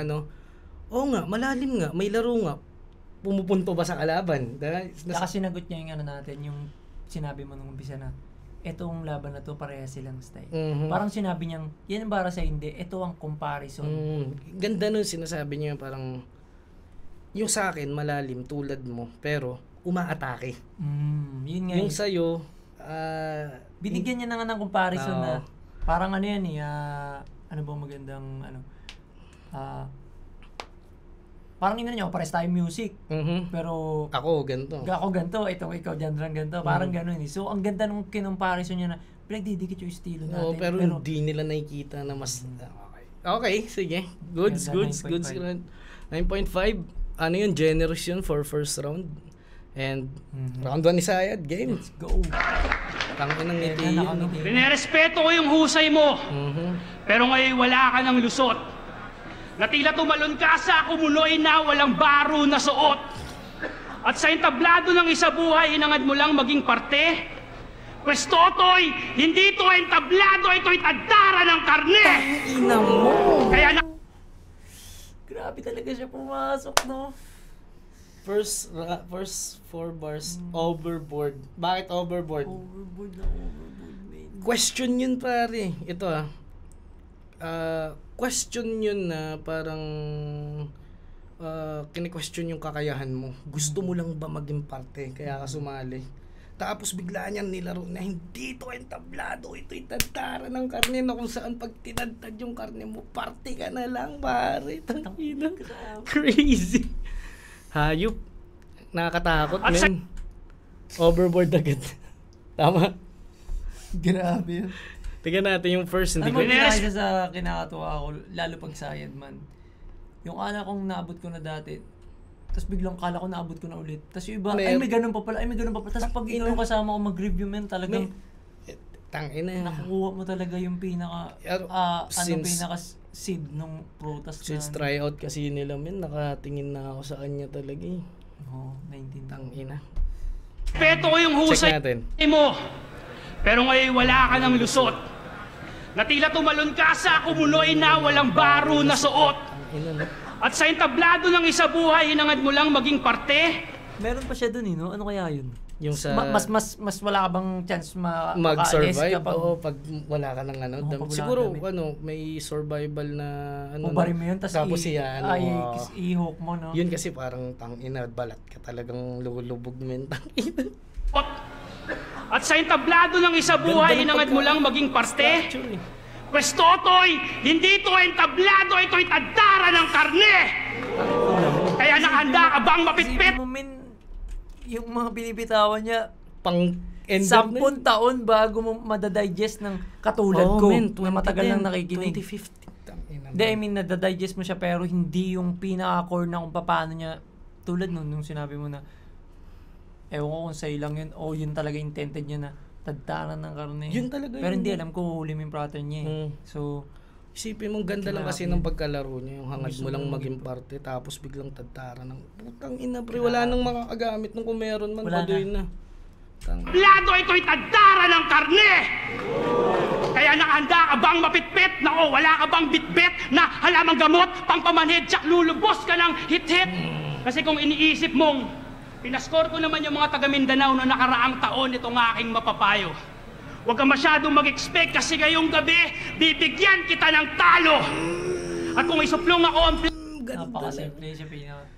oo nga, malalim nga, may laro nga. Pumupunto ba sa kalaban? Saka sinagot niya yung natin, yung sinabi mo nung umpisa na, etong laban na to, pareha silang style. Parang sinabi niyang, yan ang bara sa hindi, ito ang comparison. Ganda nun, sinasabi niya parang, yung sa akin, malalim, tulad mo, pero umaatake. Yun nga. Yung sa'yo, binigyan niya na nga ng comparison na, parang ano yan ano ba magandang, parang niyo, pares tayong music. Pero ako ganito, ikaw dyan ganito. Parang gano'n eh. So, ang ganda nung kinomparison niya na pinagdidikit yung estilo natin. Pero hindi nila nakikita na mas... Okay, sige. Goods. 9.5. Ano yun? Generous yun for first round. And round 1 ni Sayad. Game. Let's go. Tangin ng ngiti yun. Pinerespeto ko yung husay mo. Pero ngayon wala ka ng lusot. Na tila tumalon ka sa kumuloy na walang baro na suot. At sa entablado ng isa buhay, inangad mo lang maging parte. Pues totoy, hindi to entablado, ito'y tadara ng karne! Ina mo! Kaya na... Grabe talaga siya pumasok, no? First 4 bars, overboard. Bakit overboard? Overboard, man. Question yun pare. Ito question yun na parang kini-question yung kakayahan mo. Gusto mo lang ba maging parte kaya ka sumali? Tapos bigla niyan nilaro na hindi to entablado, ito'y tadtara ng karne na kung saan pag tinadtad yung karne mo, parte ka na lang pare. Tangina. Crazy. Hayop. Nakakatakot men. Overboard agad. Tama. Grabe yun. Tignan natin yung first, hindi ko... Isa sa kinakatuwa ako, lalo pag Sayad man. Yung kala kong naabot ko na dati, tapos biglang kala ko naabot ko na ulit. Tapos yung iba, may ganun pa pala. Tapos pag ikaw yung kasama ko mag-review man, talagang tangina. nakukuha mo talaga yung pinaka, pinaka-seed nung protest na. Since tryout kasi nila men, nakatingin na ako sa kanya talaga eh. Oo, 19. Tangina. Respeto ko yung husay mo. Pero ngayon wala ka ng lusot. Na tila tumalon ka sa kumuloy na walang baro na suot. At sa entablado ng isa buhay, inangad mo lang maging parte. Meron pa siya dun eh, no? Ano kaya yun? Yung sa... mas wala ka bang chance mag-survive? Oo, pag wala ka ng siguro, damit. may survival na Ubarin mo yun, tapos i-hook mo, no? Yun kasi parang tangina, balat ka talagang lulubog men, tangina. At sa entablado ng isa buhay, inangad mo lang maging parte. Pues totoy, hindi to entablado, ito'y tadara ng karne. Kaya nakahanda ka bang mapitpit? Yung mga binibitawan niya, pang 10 taon bago mo madadigest ng katulad ko na matagal nang nakikinig. 2015. Hindi, I mean, nadadigest mo siya pero hindi yung pinaka-core na kung paano niya tulad nung sinabi mo na, ewan ko kung sa'yo lang yun, o yun talaga intended niya na tadtaran ng karne. Yun talaga Pero yun. hindi alam ko huli mo yung pattern niya eh. So, Isipin mong ganda lang kasi ng pagkalaro niya, yung hangad mo lang maging parte, tapos biglang tadtara ng putang ina pre, wala nang makakagamit nung kung meron man, Wala padoy na. Plado ito'y tadtara ng karne! Kaya nakahanda ka bang mapitpit na o wala ka bang bitbit na halamang gamot, pangpamanhid, tsak lulubos ka ng hit-hit? Kasi kung iniisip mong, pinaskor ko naman yung mga taga Mindanao na nakaraang taon itong aking mapapayo. Huwag ka masyadong mag-expect kasi ngayong gabi, bibigyan kita ng talo. At kung isuplong ako ang napaka-simple siya pinaka.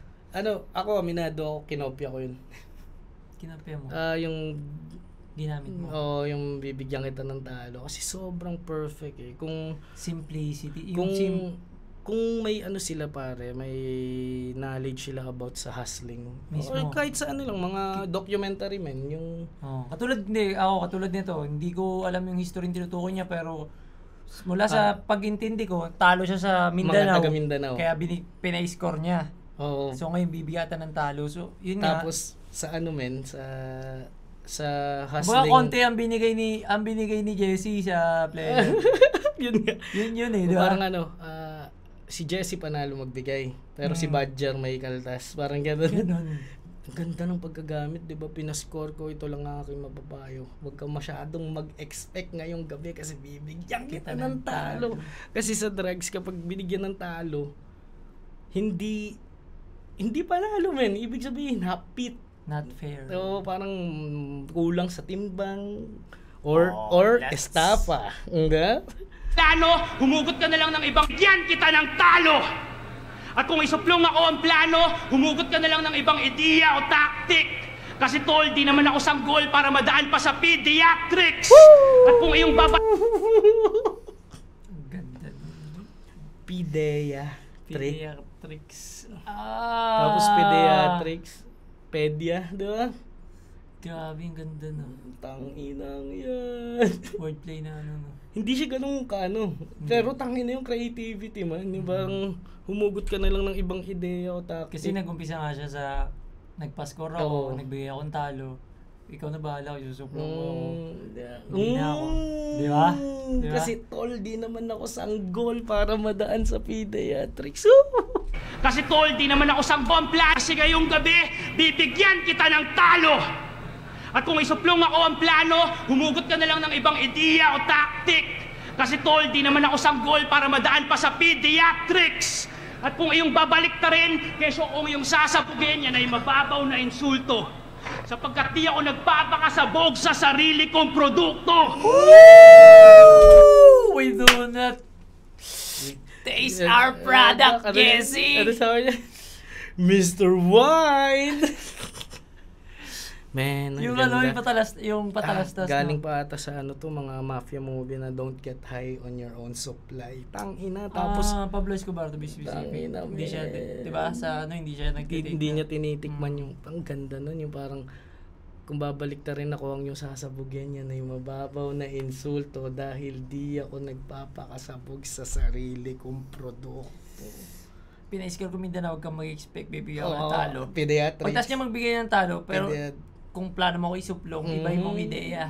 Ako, aminado ako, kinopya ko yun. Kinapya mo. Yung Ginamit mo. yung bibigyan kita ng talo kasi sobrang perfect eh. Kung Simplicity. kung may sila pare, may knowledge sila about sa hustling. Mismo. Or kahit sa lang, mga documentary men, yung Katulad nito, hindi ko alam yung history ng tinutukoy niya pero mula sa pag-intindi ko, talo siya sa Mindanao. Mga taga Mindanao. Kaya pina-score niya. Oo. So ngayon bibigatan ng talo. So yun Tapos sa sa nga. hustling. Mga konti ang binigay ni Jesse sa player. Yun nga. yun eh, di ba? Parang si Jesse panalo magbigay. Pero si Badger may kaltas. Parang gano'n. Ang ganda ng pagkagamit, di ba? Pinascore ko, ito lang ang aking mapapayo. Huwag kang masyadong mag-expect ngayong gabi kasi bibigyan kita ng talo. Kasi sa drugs, kapag binigyan ng talo, hindi panalo men. Ibig sabihin, hapit. Not fair. So, parang kulang sa timbang or estafa. Nga? plano, humugot ka na lang ng ibang bigyan kita ng talo. At kung isuplong ako ang plano, humugot ka na lang ng ibang ideya o tactic. Kasi tol, di naman ako sanggol para madaan pa sa pediatrics. At kung iyong Ganda. Pediatrics. Ah! Tapos pediatrics. Pedia, di ba? Grabe, ang ganda na. Tanginang yan. Wordplay na no. Hindi siya ganun Pero tangin na yung creativity man. Yung humugot ka na lang ng ibang ideya o tactic. Kasi nag-umpisa nga siya sa nagpa-score ako, nagbigay akong talo. Ikaw na bahala, susuplong mo ako. Hindi na ako. Di ba? Kasi tol, di naman ako sanggol para madaan sa pediatrics. Kasi tol, di naman ako sanggol plan. Kasi ngayong gabi, bibigyan kita ng talo. At kung isuplong ako ang plano, humugot ka na lang ng ibang ideya o tactic. Kasi tol, di naman ako sanggol para madaan pa sa pediatrics. At kung iyong babalik ta rin, keso kung iyong sasabugin, yan ay mababaw na insulto. Sapagkat di ako nagpapakasabog sa sarili kong produkto. We do not taste our product, Jesse! Ano sabi niya? Mr. Wine! Man, yung yung patalastas. Galing pa ata sa mga mafia movie na don't get high on your own supply. Tangina, tapos Pablo Escobar to be specific. Hindi siya, di ba? Sa hindi siya nagtitikman. Hindi niya tinitikman yung, ang ganda nun, yung parang, kung babalik ta rin ako ang yung sasabugin niya na yung mababaw na insulto dahil di ako nagpapakasabog sa sarili kong produkto. Pina-score ko Mindanao, huwag kang mag-expect, bibigyan ako ng talo. Pediatrics. Pagtas niya magbigay ng talo, pero kung plano mo ko isuplong, iba yung mga ideya.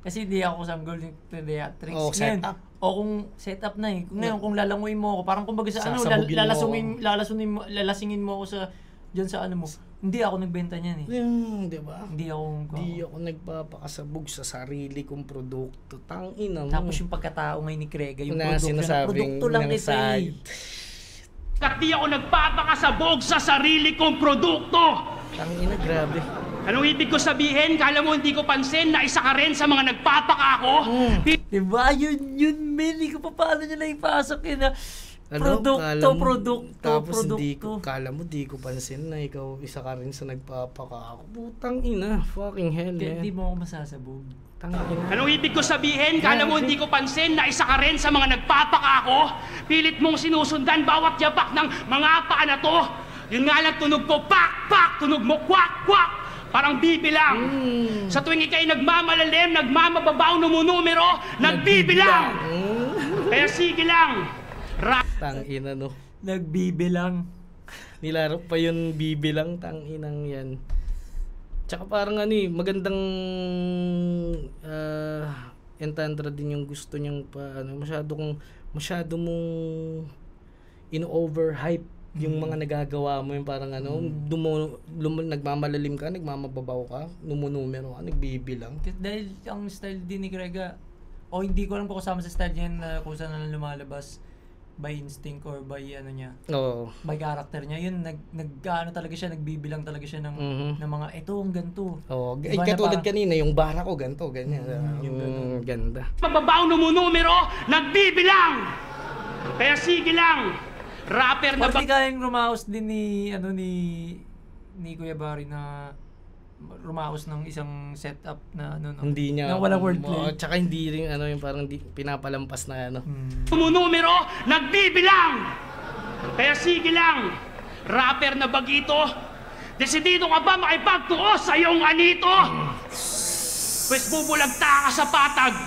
Kasi hindi ako sanggol yung pediatrics. Set up. O kung set up na eh. Kung lalanguin mo ako, parang kumbaga sa lalasingin mo ako sa dyan sa mo. Hindi ako nagbenta niyan eh. Di ba? Hindi ako nagpapakasabog sa sarili kong produkto. Tangina mo. Tapos yung pagkatao ngayon ni Krega, yung na produkto lang ito eh. At di ako nagpapakasabog sa sarili kong produkto. Tangina, grabe. Anong ibig ko sabihin? Kala mo hindi ko pansin na isa ka rin sa mga nagpapaka ako? Diba? Yun, men. Hindi ko pa paano nyo na ipasok yun na produkto. Tapos kala mo di ko pansin na ikaw isa ka rin sa nagpapaka ako. Putang ina, fucking hell, man. Hindi mo ako masasabog. Anong ibig ko sabihin? Kala mo hindi ko pansin na isa ka rin sa mga nagpapaka ako? Pilit mong sinusundan bawat yapak ng mga paa na to. Yun nga lang tunog ko, pak, pak, tunog mo, kwak, kwak. Parang bibilang. Sa tuwing ikay nagmamalalim, nagmamababaw, numunumero, nagbibilang. Kaya sige lang. Tangina no. Nagbibilang. Nilaro pa yun bibilang, tanginang yan. Tsaka parang magandang entendre din yung gusto niyang masyado mong in-overhype yung mga nagagawa mo, yung parang nagmamalalim ka, nagmamababaw ka, numunumero ka, nagbibilang. Dahil ang style din ni Grega, hindi ko lang po kasama sa style niya na kung saan na lumalabas by instinct or by niya. Oo. By character niya. Yun, talaga siya, nagbibilang talaga siya ng mga, ito, ang ganito. Oo. Katulad kanina, yung bara ko, ganito, ganyan. Yung ganda. Mababaw numunumero, nagbibilang! Kaya sige lang, rapper na Pati kayang rumaos din ni Kuya Barry na rumaos ng isang setup na hindi niya na walang wordplay. Tsaka hindi rin yung parang pinapalampas na numero, nagbibilang! Kaya sige lang, rapper na bagito, desidido ka ba makipagtuo sa iyong anito? Pues bubulagta ka sa patag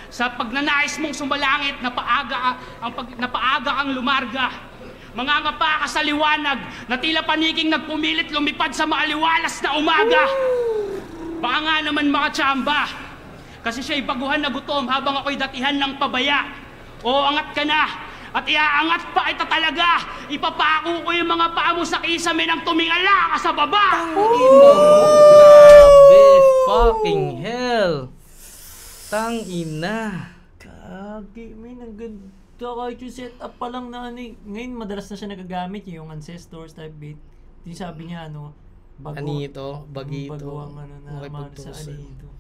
sa pagnanais mong sumalangit na paaga kang lumarga. Mangangapa ka sa liwanag na tila paniking nagpumilit lumipad sa maaliwalas na umaga. Baka nga naman makatsamba, kasi siya'y baguhan na gutom habang ako'y datihan ng pabaya. O angat ka na, at iaangat pa ito talaga. Ipapako ko yung mga paa mo sa kisame nang tumingala ka sa baba. Grabe, fucking hell. Tangina. Kagi, ang ganda. Kahit yung setup pa lang na ngayon madalas na siya nagagamit yung Ancestors type beat. Yung sabi niya Anito, bagito. Bago ang sa Anito.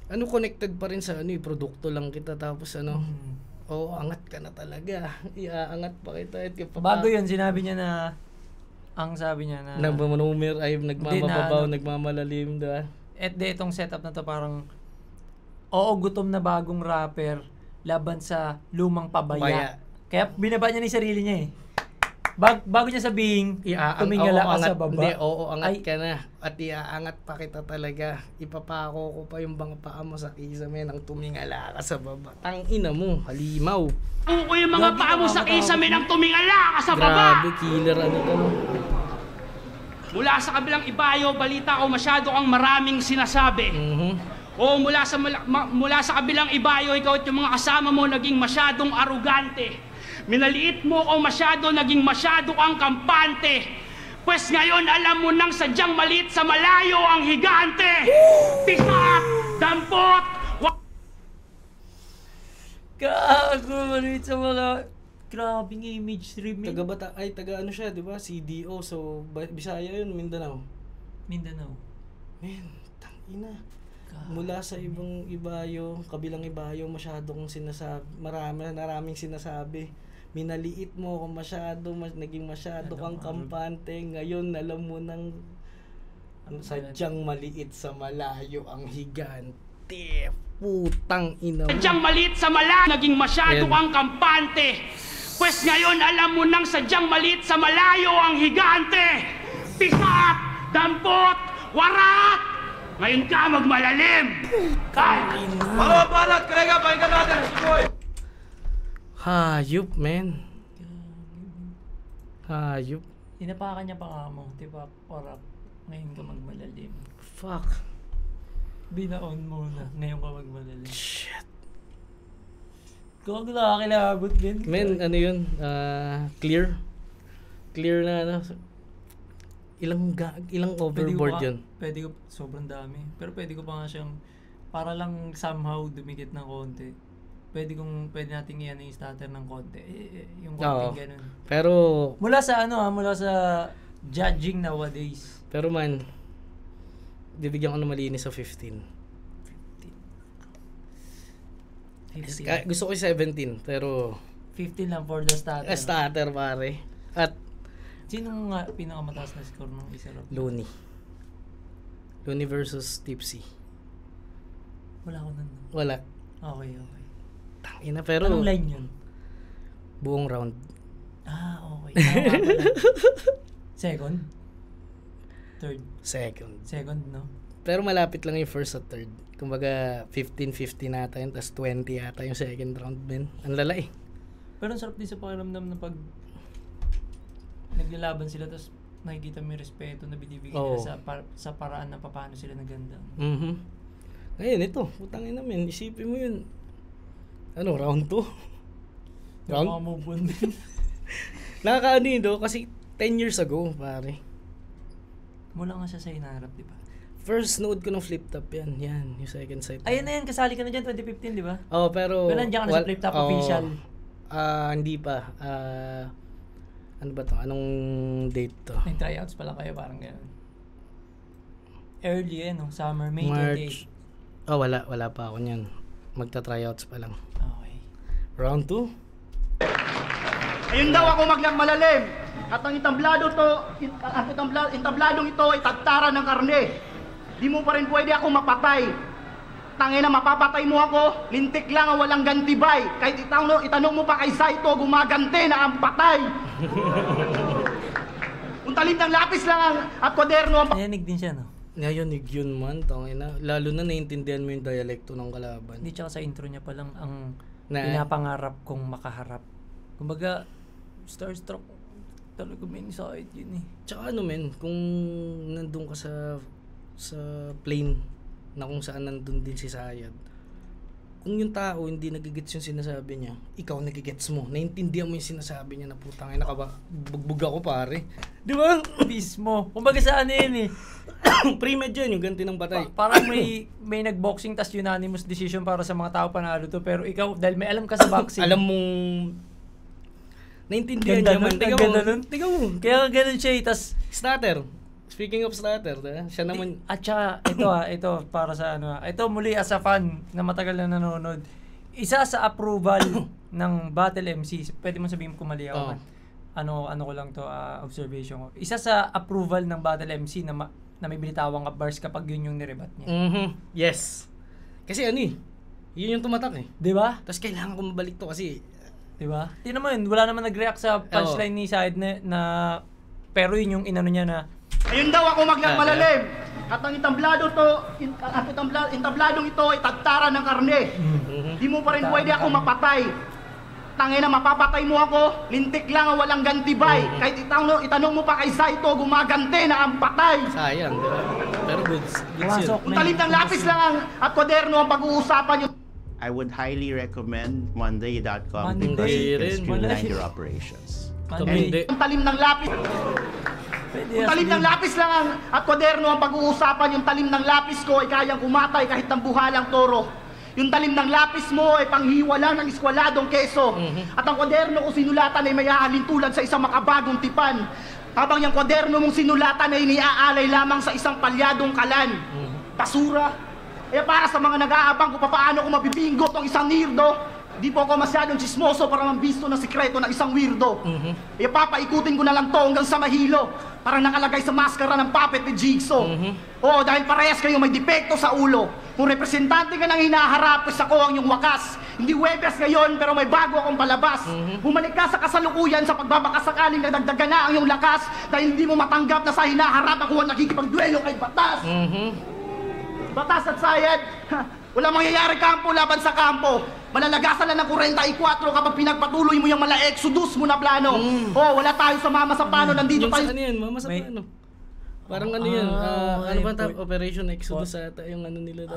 Connected pa rin sa produkto lang kita, tapos angat ka na talaga. Iaangat pa kita. Bago yun, sinabi niya na, ang sabi niya na nagmamanumir ay nagmamababaw, nagmamalalim, diba? Itong setup na to parang gutom na bagong rapper laban sa lumang pabaya. Kaya binaba niya ni sarili niya bago niya sabihin, tumingala ka sa baba. Hindi, angat ka na. At iaangat pa kita talaga. Ipapako ko pa yung bang paa mo sa kisame nang tumingala ka sa baba. Tangina mo, halimaw. Ko yung mga paa mo sa kisame nang tumingala ka sa baba. Grabe, killer Mula sa kabilang ibayo, balita ko masyado kang maraming sinasabi. O mula sa kabilang ibayo, ikaw at yung mga kasama mo naging masyadong arugante. Minaliit mo o masyado, naging masyado kang kampante. Pues ngayon alam mo nang sadyang maliit sa malayo ang higante. Pisat, dampot, Gago, maliit sa malayo. Grabing image stream. Taga siya, di ba? CDO, so Bisaya yun, Mindanao. Man, tangina. Mula sa ibang ibayo, kabilang ibayo, masyadong maraming sinasabi. Minaliit mo kung masyado, naging masyado kang kampante. Ngayon, alam mo nang sadyang maliit sa malayo ang higante. Putang ina mo. Sadyang maliit sa malayo, naging masyado kang kampante. Pues ngayon, alam mo nang sadyang maliit sa malayo ang higante. Pisat, dampot, warat! Ngayon ka magmalalim! Palabalat! Krega, pakinggan natin! Boy! Hayop, man. Hayop. Inapakan niya pa nga mo, diba? Para ngayon ka magmalalim. Fuck. Binaon mo na, ngayon ka magmalalim. Shit. Kung nakakilabot din. Man, yun? Clear? Clear na Ilang overboard yun? Pwede ko, sobrang dami. Pero pwede ko pa nga siyang, para lang somehow dumikit ng konti. Pwede nating iyan yung starter ng konti. Yung konting ganun. Pero, mula sa judging nowadays. Pero man, bibigyan ko na malinis sa 15. Gusto ko yung 17, pero 15 lang for the starter. Starter, pare. At sino nga pinakamataas na score nung isa rin? Looney versus Tipsy. Wala ko nun. Wala. Okay. Tangina, pero anong line yun? Buong round. Okay. Second? Third? Second, no? Pero malapit lang yung first at third. Kumbaga, 15-15 nata yun, tapos 20 yata yung second round, men. Ang lala eh. Pero ang sarap din sa pakiramdam na pag naglalaban sila tapos nakikita mo yung respeto na binibigay nila sa paraan na paano sila naganda. Ngayon, ito, putangin namin, isipin mo yun. Ano, round 2? Move on din. Nakakaano yun, kasi 10 years ago, pare. Mula nga siya sa hinaharap, di ba? First node ko ng flip top yan, yung second site. Ayun na yan, kasali ka na dyan 2015, di ba? Pero nandiyan ka na sa flip top official. Hindi pa. Ano ba to? Anong date to? Nag-tryouts pala kayo, parang gano'n. Early summer, May March. 28. Wala pa ako niyan. Magta-tryouts pa lang. Okay. Round 2? Ayun daw ako malalim. At ang entabladong ito ay tagtara ng karne. Di mo pa rin pwede ako mapatay. Tangina, mapapatay mo ako, lintik lang ang walang gantibay. Kahit itanong mo pa kay Saito, gumagante na ang patay. Kung talim ng lapis lang at kwaderno ang... Nayanig din siya, no? Nayanig yun man, tangina. Lalo na naiintindihan mo yung dialekto ng kalaban. Hindi, tsaka sa intro niya pa lang ang pinapangarap kong makaharap. Kumbaga, starstruck talaga may inside yun eh. Tsaka kung nandun ka sa plane na kung saan nandun din si Sayad, kung yung tao hindi nagigets yung sinasabi niya, ikaw nagigets mo, naiintindihan mo yung sinasabi niya na putang ina ka ba, bugbog ako pare, di ba? Mismo. Kumbaga saan yun eh. Pre-med yan, yung ganti ng batay. Parang may nag-boxing tas unanimous decision para sa mga tao panalo to, pero ikaw, dahil may alam ka sa boxing, alam mong naintindihan niya man. Tingnan mo. Kaya ganun siya eh, tas starter. Speaking of starter, siya naman... At saka, ito para sa ito muli as a fan na matagal na nanonood, isa sa approval ng Battle MC, pwede mo sabihin kung mali ako man. Ano ko lang to, observation ko. Isa sa approval ng Battle MC na may binitawang ka bars kapag yun yung nirebat niya. Yes. Kasi yun yung tumatak eh. Di ba? Tapos kailangan ko mabalik to kasi... Di ba? Tingnan mo yun, wala naman nag-react sa punchline ni Said na pero yun yung inano niya na ayun daw ako malalim. At ang entabladong ito ay tagtara ng karne. Di mo pa rin pwede ako mapatay. Tangina, mapapatay mo ako, lintik lang ang walang gantibay. Kahit itanong mo pa kay Saito, gumagante na ang patay. Sayang, di ba? Pero goods yun. Kung talim ng lapis lang at kwaderno ang pag-uusapan yun. I would highly recommend Monday.com Monday because it rin. can streamline your operations. Kung talim ng lapis, kung talim ng lapis lang at kwaderno ang pag-uusapan, yung talim ng lapis ko ay kayang kumatay kahit ng buhalang toro. Yung talim ng lapis mo ay panghiwala ng iskwaladong keso. At ang kwaderno ko sinulatan ay may aalin tulad sa isang makabagong tipan. Habang yung kwaderno mong sinulatan ay iniaalay lamang sa isang palyadong kalan. Basura. Para sa mga nag-aabang kung paano ko mabibinggo tong isang nirdo, di po ako masyadong chismoso para mambisto ng sikreto ng isang weirdo. Papaikutin ko na lang to hanggang sa mahilo. Parang nakalagay sa maskara ng puppet ni Jigsaw. Dahil parehas kayo may depekto sa ulo. Kung representante ka nang hinaharap, pues ako ang iyong wakas. Hindi Webes ngayon, pero may bago akong palabas. Bumalik ka sa kasalukuyan sa pagbabakasakaling nadagdagan na ang iyong lakas dahil hindi mo matanggap na sa hinaharap ako ang nakikipagduelo kay Batas. Batas at Sayad, wala mangyayari kampo laban sa kampo. Malalagasan lang ng 44 kapag pinagpatuloy mo yung mala exodus mo na plano. Wala tayo sa mama sa pano, nandito yung tayo. Ano yun, mama sa plano? Parang ano yun, ano ba Operation Exodus ata yung ano nila.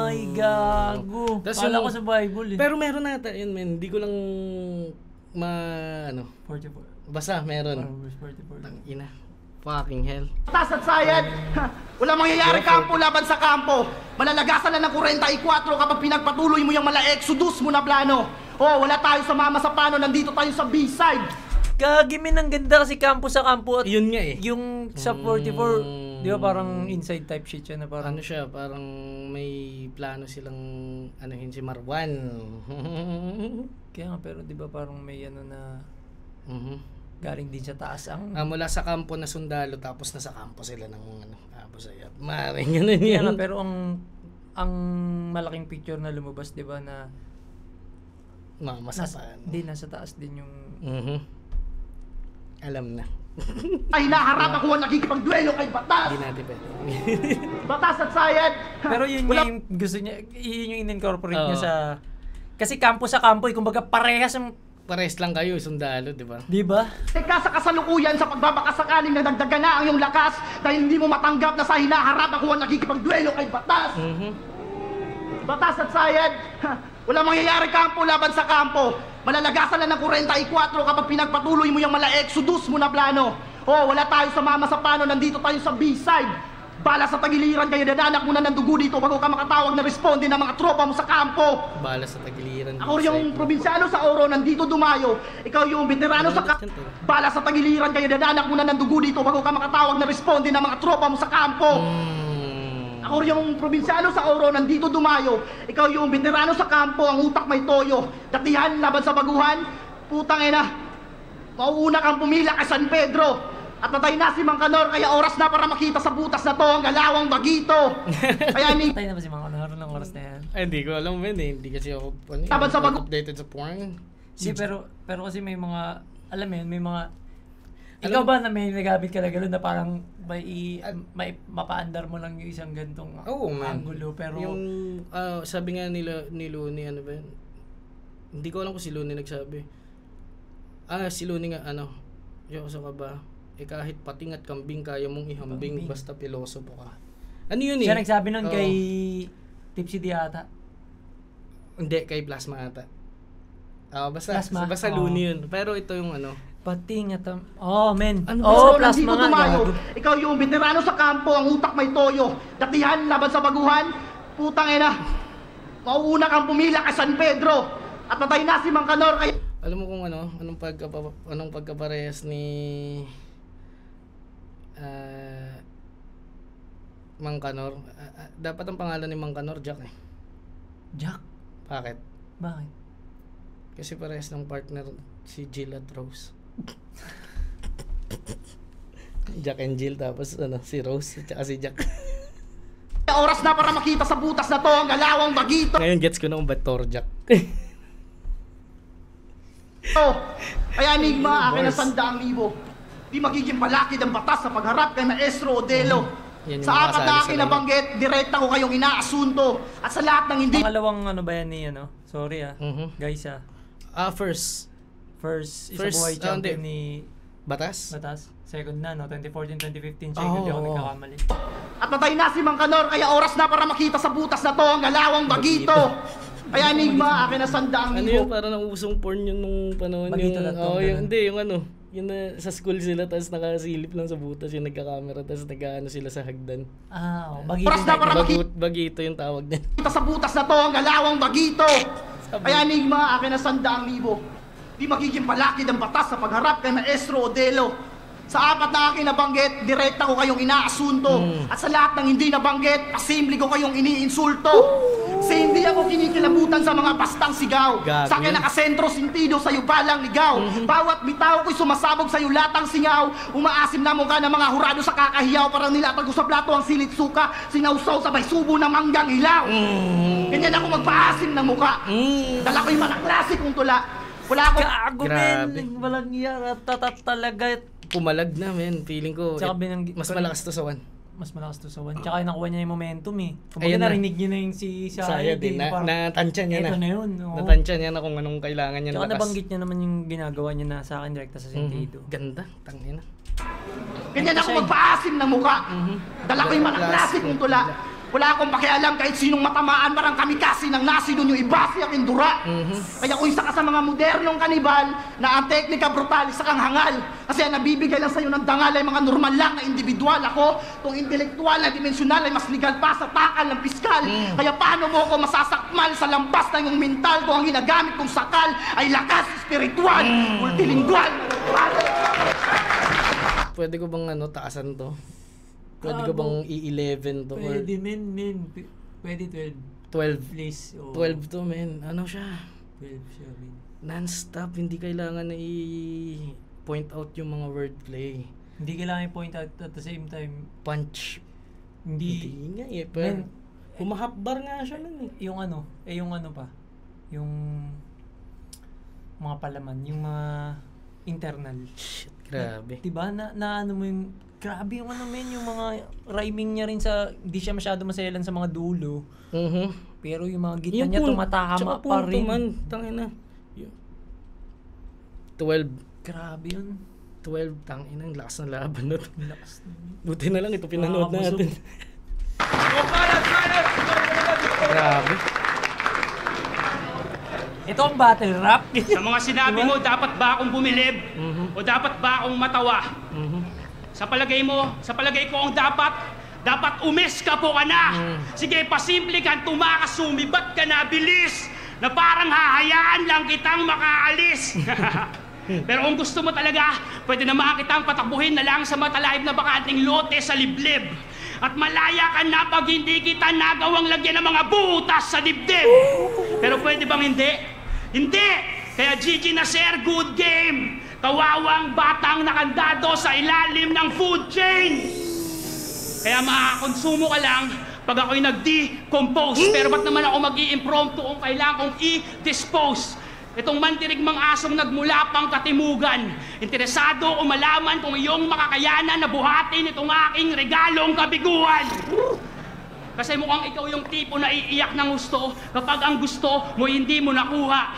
Ay, gago. Kala ko sa Bible eh. Pero meron ata yun, men. Hindi ko lang 44. Basta meron. Verse 44. Ina. Fucking hell. Batas at Sayad, wala mangyayari kampo laban sa kampo. Malalagasan lang ng 44 kapag pinagpatuloy mo yung mala exodus mo na plano. Wala tayo sa mama sa pano, nandito tayo sa B-side. Kagimin ang ganda kasi kampo sa kampo at yun nga eh. yung sa 44, di ba parang inside type shit siya na parang ano siya, parang may plano silang anuhin si Marwan. Kaya nga, pero di ba parang may ano na galing din sa taas ang mula sa kampo na sundalo tapos nasa kampo sila ng Abu Sayyaf. Maring ganun yan. Nga, pero ang malaking picture na lumabas, di ba, na mamasapaan. Hindi, nasa taas din yung alam na. Ay, hinaharap ako ang nakikipagduelo kay Batas. Hindi natin pwede. Batas at Sayad. Pero yun yung gusto niya, yun yung in-incorporate niya sa... Kasi kampo sa kampo, kumbaga parehas ang pares lang kayo, sundalo, di ba? Di ba? Teka sa kasalukuyan sa pagbabakasakaling nadagdagan na ang iyong lakas dahil hindi mo matanggap na sa hinaharap ako ang nagkikipagduelo kay Batas. Batas at Sayed, wala mangyayari kampo laban sa kampo. Malalagasan lang ng 44 kapag pinagpatuloy mo yung mala-exodus mo na plano. Oh, wala tayo sa mama sa pano, nandito tayo sa B-side. Bala sa tagiliran kayo, dadanak muna ng dugo dito bago ka makatawag na responde ng mga tropa mo sa kampo. Bala sa tagiliran. Ako yung probinsyano sa Oro, nandito dumayo. Ikaw yung veterano sa kampo. Bala sa tagiliran kayo, dadanak muna ng dugo dito bago ka makatawag na responde ng mga tropa mo sa kampo. Ako yung probinsyano sa Oro, nandito dumayo. Ikaw yung veterano sa kampo, ang utak may toyo. Datihan laban sa baguhan, putang ina. Mauuna kang pumila kay San Pedro. At natay na si Mang Kanor, kaya oras na para makita sa butas na to ang galawang bagito. Kaya ni... Patay na ba si Mang Kanor ng oras na yan? Ay, hindi ko alam man eh. Hindi kasi ako Taban sa updated sa porn. Hindi, pero kasi may mga, alam mo yun, may mga... Ikaw ba na may nagamit ka na gano'n na parang may mapaandar mo lang yung isang gantong angulo, pero... Yung, sabi nga ni Looney, ano ba yun? Hindi ko alam kung si Looney nagsabi. Si Looney nga, Diyoso ka ba? Kahit pating at kambing kaya mong ihambing basta pilosopo ka. Ano yun eh? Siya nagsabi nun kay Tipsy Diata. Hindi, kay Plasma ata. Basta Plasma. Looney yun. Pero ito yung Pating at men. Plasma nga. Ikaw yung veterano sa kampo, ang utak may toyo. Datihan laban sa baguhan, putang ina. Mauuna kang pumila kay San Pedro. At natay na si Mang Kanor, kaya... Alam mo kung anong pagkaparehas ni Mang Kanor? Dapat ang pangalan ni Mang Kanor, Jack eh. Jack? Bakit? Bakit? Kasi parehas ng partner si Jill at Rose. Jack and Jill, tapos si Rose at si Jack. Oras na para makita sa butas na to ang galawang bagito. Ngayon gets ko na kung ba't Tor Jack. Kaya Enigma, akin na 100,000. Di magiging palakid ang batas sa pagharap kay Maestro Odelo. Sa apat na akin nabanggit, direkta ko kayong inaasunto. At sa lahat ng hindi... Pangalawang ba yan ni Sorry guys First isa buhay champion ni Batas. Second na 2014-2015 siya, hindi ako nagkakamali. At natay na si Mang Kanor, kaya oras na para makita sa butas na to ang galawang bagito. Kaya Enigma, akin na 100,000. Ano yun? Parang nausong porn yun nung panahon Bagito yung... Hindi, yung yung sa school sila, tapos nakasilip lang sa butas yung nagkakamera, tapos sila sa hagdan. Bagito. Oras na para Bagito yung tawag din. Sa butas na to ang galawang bagito. Kaya Enigma, akin na 100,000. Di magiging palakid ang batas sa pagharap kay Maestro Odelo. Sa apat na aking nabanggit, direkta ko kayong inaasunto. At sa lahat ng hindi nabanggit, asimli ko kayong iniinsulto. Kasi hindi ako kinikilabutan sa mga bastang sigaw. Sa akin nakasentro sintido sa'yo balang ligaw. Bawat bitaw ko'y sumasabog sa'yo latang singaw. Umaasim na mukha ng mga hurado sa kakahiyaw. Parang nilatag ko sa plato ang silit suka. Sinausaw sabay subo ng manggang hilaw. Ganyan ako magpaasim ng mukha. Dala ko yung mga klase kong tula. Wala akong... Gago men, walang iya, talaga. Pumalag na men, feeling ko mas malakas to sa 1. Mas malakas to sa 1. Tsaka nakuha niya yung momentum eh. Kumbaga narinig niya na yung si Sayed din. Natansya niya na. Ito na yun. Natansya niya na kung anong kailangan niya tsaka lakas. Tsaka nabanggit niya naman yung ginagawa niya na sa akin direkta sa sentido. Ganda, tangina. Ganyan ako magpaasim ng mukha. Dala ko yung mga klase kong tula. Wala akong pakialam kahit sinong matamaan, parang kamikasi ng nasi doon yung iba siya kindura. Kaya kung isa ka sa mga modernong kanibal na ang teknika brutalis sa kang hangal. Kasi ang nabibigay lang sa'yo ng dangal ay mga normal lang na individual. Ako, itong intelektual na dimensional ay mas legal pa sa takal ng piskal. Kaya paano mo ako masasakmal sa lampas na yung mental ko ang ginagamit kong sakal ay lakas spiritual, multilingual. Pwede ko bang taasan to? Pwede ko bang i-11 to? Pwede men. Pwede 12. 12. Please. 12 to men. Ano siya? 12 siya men. Non-stop. Hindi kailangan na i-point out yung mga wordplay. Hindi kailangan i-point out at the same time. Punch. Hindi nga eh. Pero humahapbar nga siya nun eh. Yung pa. Yung mga palaman. Yung mga internal. Shit, grabe. Diba? Na ano mo yung... Grabe yung yung mga rhyming niya rin sa... Hindi siya masyado maselan sa mga dulo. Pero yung mga gitna niya tumatama pa rin. Man, tangina. 12. Grabe yun. 12, tangina, ang lakas ng laban na to. Lakas na yun. Buti na lang ito pinanood Nakakabusog. natin. Grabe. Ito ang battle rap. Sa mga sinabi mo, dapat ba akong bumilib? O dapat ba akong matawa? Sa palagay ko ang dapat umiska po ka na. Sige, pasimple kang tumakas, sumibat ka na, bilis. Na parang hahayaan lang kitang makaalis. Pero kung gusto mo talaga, pwede naman kitang patakbuhin na lang sa matalaib na bakanting lote sa liblib. At malaya ka na pag hindi kita nagawang lagyan ng mga butas sa dibdib. Pero pwede bang hindi? Hindi! Kaya GG na sir, good game! Kawawang batang nakandado sa ilalim ng food chain! Kaya makakonsumo ka lang pag ako'y nag-decompose. Pero ba't naman ako mag-i-impromptu kung kailangan kong i-dispose? Itong mandirigmang asong nagmula pang katimugan. Interesado o malaman kung iyong makakayanan na buhatin itong aking regalong kabiguan. Kasi mukhang ikaw yung tipo na iiyak ng gusto kapag ang gusto mo hindi mo nakuha.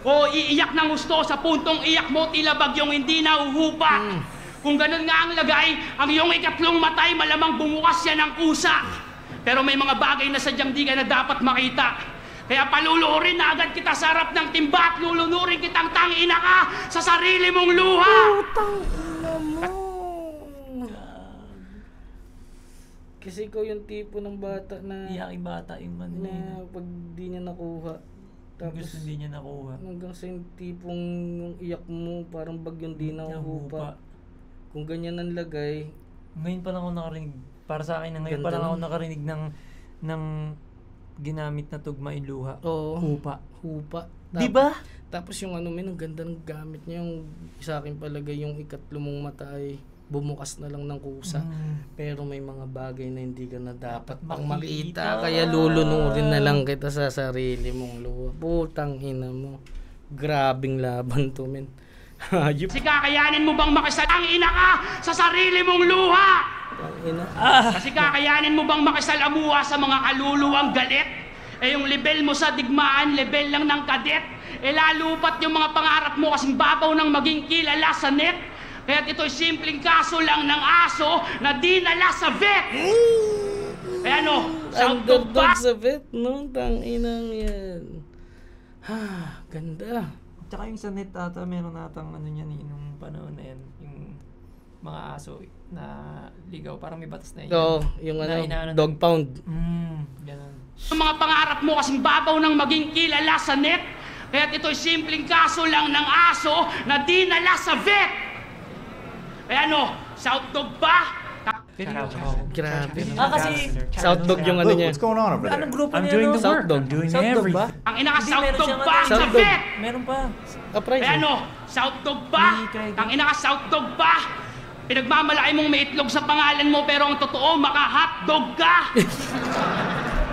O iiyak ng gusto sa puntong iyak mo tila bagyong hindi nahuhupa. Kung ganun nga ang lagay, ang iyong ikatlong matay malamang bumukas yan ng kusa. Pero may mga bagay na sadyang di ka na dapat makita. Kaya paluluhurin na agad kita sa harap ng timba at lulunurin kitang tangina ka sa sarili mong luha! Tangina mo! Kasi ikaw yung tipo ng bata na... Iyaking bata yung man. Na pag di niya nakuha. Tapos Gusto hindi niya nakuha. hanggang sa yung tipong yung iyak mo, parang bagyong di nahuhupa. Kung ganyan ang lagay... Ngayon pa lang ako nakarinig. Para sa akin na ngayon pa lang ako nakarinig ng ginamit na tugma iluha. Oo. Hupa. Di Diba? Tapos yung ang ganda ng gamit niya, yung sa akin palagay yung ikatlo mong mata ay bumukas na lang ng kusa. Pero may mga bagay na hindi ka na dapat pang makita. Kaya lulunurin na lang kita sa sarili mong luha. Putang ina mo. Grabing laban to, men. Hayop. Kasi kakayanin mo bang makisalamuha ka sa sarili mong luha? Kasi kakayanin mo bang makisalamuha sa mga kaluluwang galit? Eh yung level mo sa digmaan, level lang ng kadet. Eh lalo pat yung mga pangarap mo kasing babaw ng maging kilala sa net. Kaya't ito'y simpleng kaso lang ng aso na dinala sa vet. Eh ano, Underdog sa vet, no? Tanginang yan. Ganda. Tsaka yung sa net ata, meron natang ano niyan nung panahon na yan, yung mga aso na ligaw, parang may batas na yun. Oo, yung dog pound. Ganun. Ang mga pangarap mo kasing babaw ng maging kilala sa net. Kaya't ito'y simpleng kaso lang ng aso na dinala sa vet. Eh ano, South Dog ba? Grabe. Kasi South Dog yung ano niya. What's going on over there? anong grupo I'm niya, doing no? the South work. Dog. I'm doing South Dog everything. ba? Ang ina ka, Hindi, South meron Dog siyang ba ano, sa South Dog. vet? Meron pa. Uprising. Eh ano, South Dog ba? Hindi, Craig. Ang ina ka, South Dog ba? Pinagmamalaki mong may itlog sa pangalan mo pero ang totoo, maka-hotdog ka.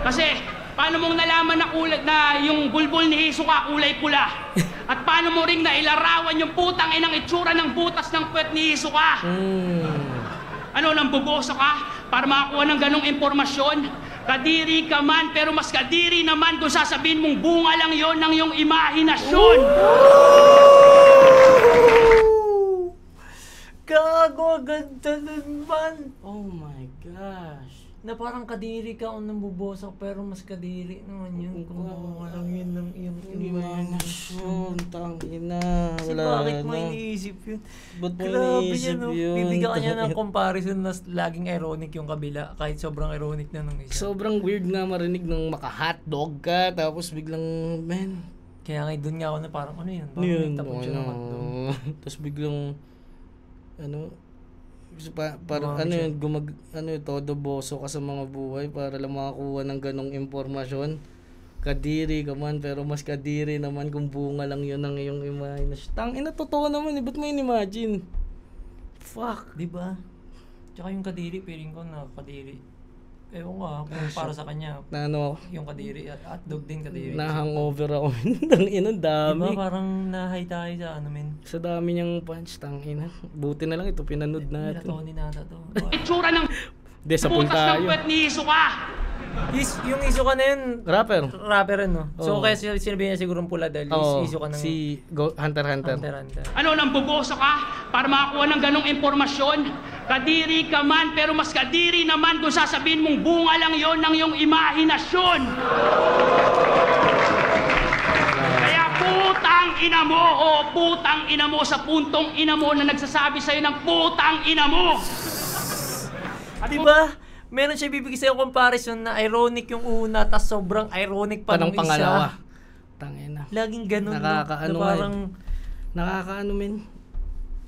Kasi, paano mong nalaman na yung bulbul ni Hisoka kulay pula? At paano mo ring nailarawan yung putang inang itsura ng butas ng puwet ni Hisoka? Ano, nang buboso ka para makakuha ng ganong impormasyon? Kadiri ka man, pero mas kadiri naman kung sasabihin mong bunga lang yon ng iyong imahinasyon. Gago, ganda nun man. Oh my gosh. Na parang kadiri ka o nambubosok pero mas kadiri naman yun kung walang yun ng iyong Imahinasyon, tangina. Kasi Wala bakit mo na. iniisip yun? Ba't mo Grabe iniisip yan, no? yun? Bibigyan ka niya ng comparison na laging ironic yung kabila kahit sobrang ironic na nung isa. Sobrang weird nga marinig ng maka-hotdog ka, tapos biglang, man, Kaya nga doon nga ako na parang ano yun? ano Parang yun? may tapon siya ng hotdog. Tapos biglang, parang Gumamit ano yun, todo boso ka sa mga buhay para lang makakuha ng ganong impormasyon. Kadiri ka man, pero mas kadiri naman kung bunga lang yun ng iyong imahinasyon. Tangina, totoo naman eh, ba't mo in-imagine? Fuck. Diba? Tsaka yung kadiri, feeling ko na kadiri. Ewan ko kung para sa kanya, Na ano, yung kadiri at hotdog din kadiri. na-hangover ako. Tangina, dami. Diba parang nahay tayo sa ano men? Sa dami niyang punch, tangina. Buti na lang ito, pinanood natin. Nilataw ni Nata to. Itsura ng Hindi, sa butas ng tayo. puwet ni Hisoka. Yung Isuka na yun, Rapper. rapper no? So Oo. kaya sinabi niya siguro pula dahil Isuka ng Si Hunter x Hunter. Hunter. Ano, nang buboso ka para makakuha ng ganong impormasyon? Kadiri ka man, pero mas kadiri naman kung sasabihin mong bunga lang yon ng iyong imahinasyon. Kaya putang ina mo, putang ina mo sa puntong ina mo na nagsasabi sa'yo ng putang ina mo. At Diba? Meron siya bibigay sa'yo comparison na ironic yung una, tas sobrang ironic pa Panang nung pangalawa. isa. Tangina. Laging ganun, Nakakaano no? nga Na parang, Nakakaano men.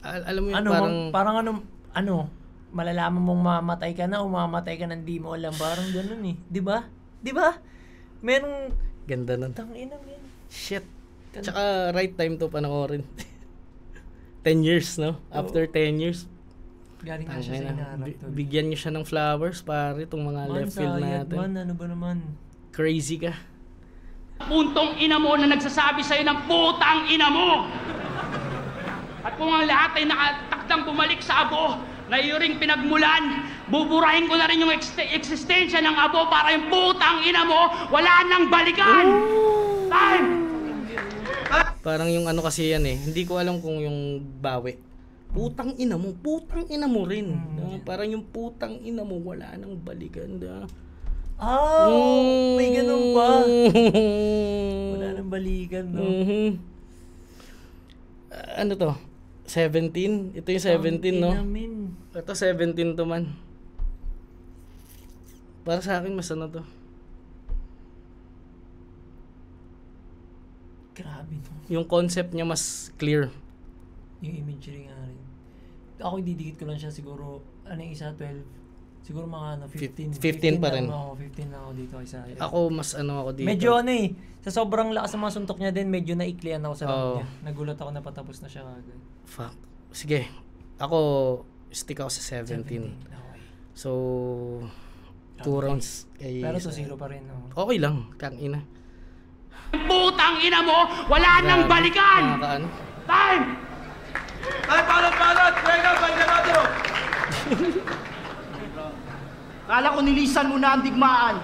Alam mo yun, ano, malalaman mong mamatay ka na o mamatay ka nang di mo alam. Parang ganun eh. Di ba? Merong, ganda nun. tangina men. Shit. Tsaka right time to panoorin. 10 years, no? After 10 years. Galing na siya sa inaarap to. Bigyan niyo siya ng flowers, pare, itong mga left field natin. Man, ano ba naman? Crazy ka. puntong ina mo na nagsasabi sa'yo ng putang ina mo. At kung ang lahat ay nakatakdang bumalik sa abo na iyo ring pinagmulan, buburahin ko na rin yung eksistensya ng abo para yung putang ina mo wala nang balikan. Time! Parang yung ano kasi yan eh, hindi ko alam kung yung bawi. Putang ina mo rin. Parang yung putang ina mo wala nang balikan. May ganun pa. Wala nang balikan, no? Ano to? 17? Ito yung 17, no? Ito 17 to man. Para sa akin, mas ano to? Grabe to. Yung concept niya mas clear. Yung imagery nga rin. Ako didikit ko lang siya siguro, ano yung isa, 12. Siguro mga 15. 15 pa rin. 15 na ako dito isa. Ako mas ano ako dito. Medyo ano eh, sa sobrang lakas ng mga suntok niya din, medyo naiklian ako sa round niya. Nagulat ako na patapos na siya agad. Fuck. Sige. Ako, stick ako sa 17. Okay. So, 2 rounds. Pero 2-0 pa rin. No? Okay lang. Kang-ina. Putang ina mo, wala nang balikan! Nakakaano? Time! Ay, palat! Pwede, Banjamado! Kala ko nilisan mo na ang digmaan.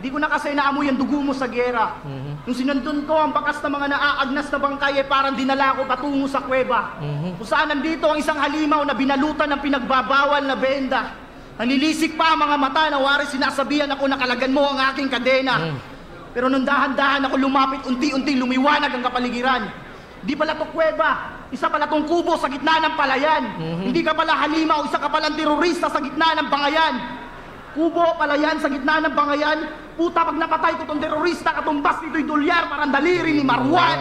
Di ko na kasi naamoy ang dugo mo sa gera. Nung sinandun ko ang bakas ng mga naaagnas na bangkay ay parang dinala ko patungo sa kuweba. Kung saan nandito ang isang halimaw na binalutan ng pinagbabawal na benda. Nalilisik pa ang mga mata na wari sinasabihan ako na kalagan mo ang aking kadena. Pero nung dahan-dahan ako lumapit, unti-unti lumiwanag ang kapaligiran. Di pala to kuweba, isa pala tong kubo sa gitna ng palayan. Hindi ka pala halimaw, isa ka palang terorista sa gitna ng bangayan. Kubo, palayan, sa gitna ng bangayan. Puta, pag napatay ko tong terorista, katumbas nito'y dolyar, parang daliri ni Marwan.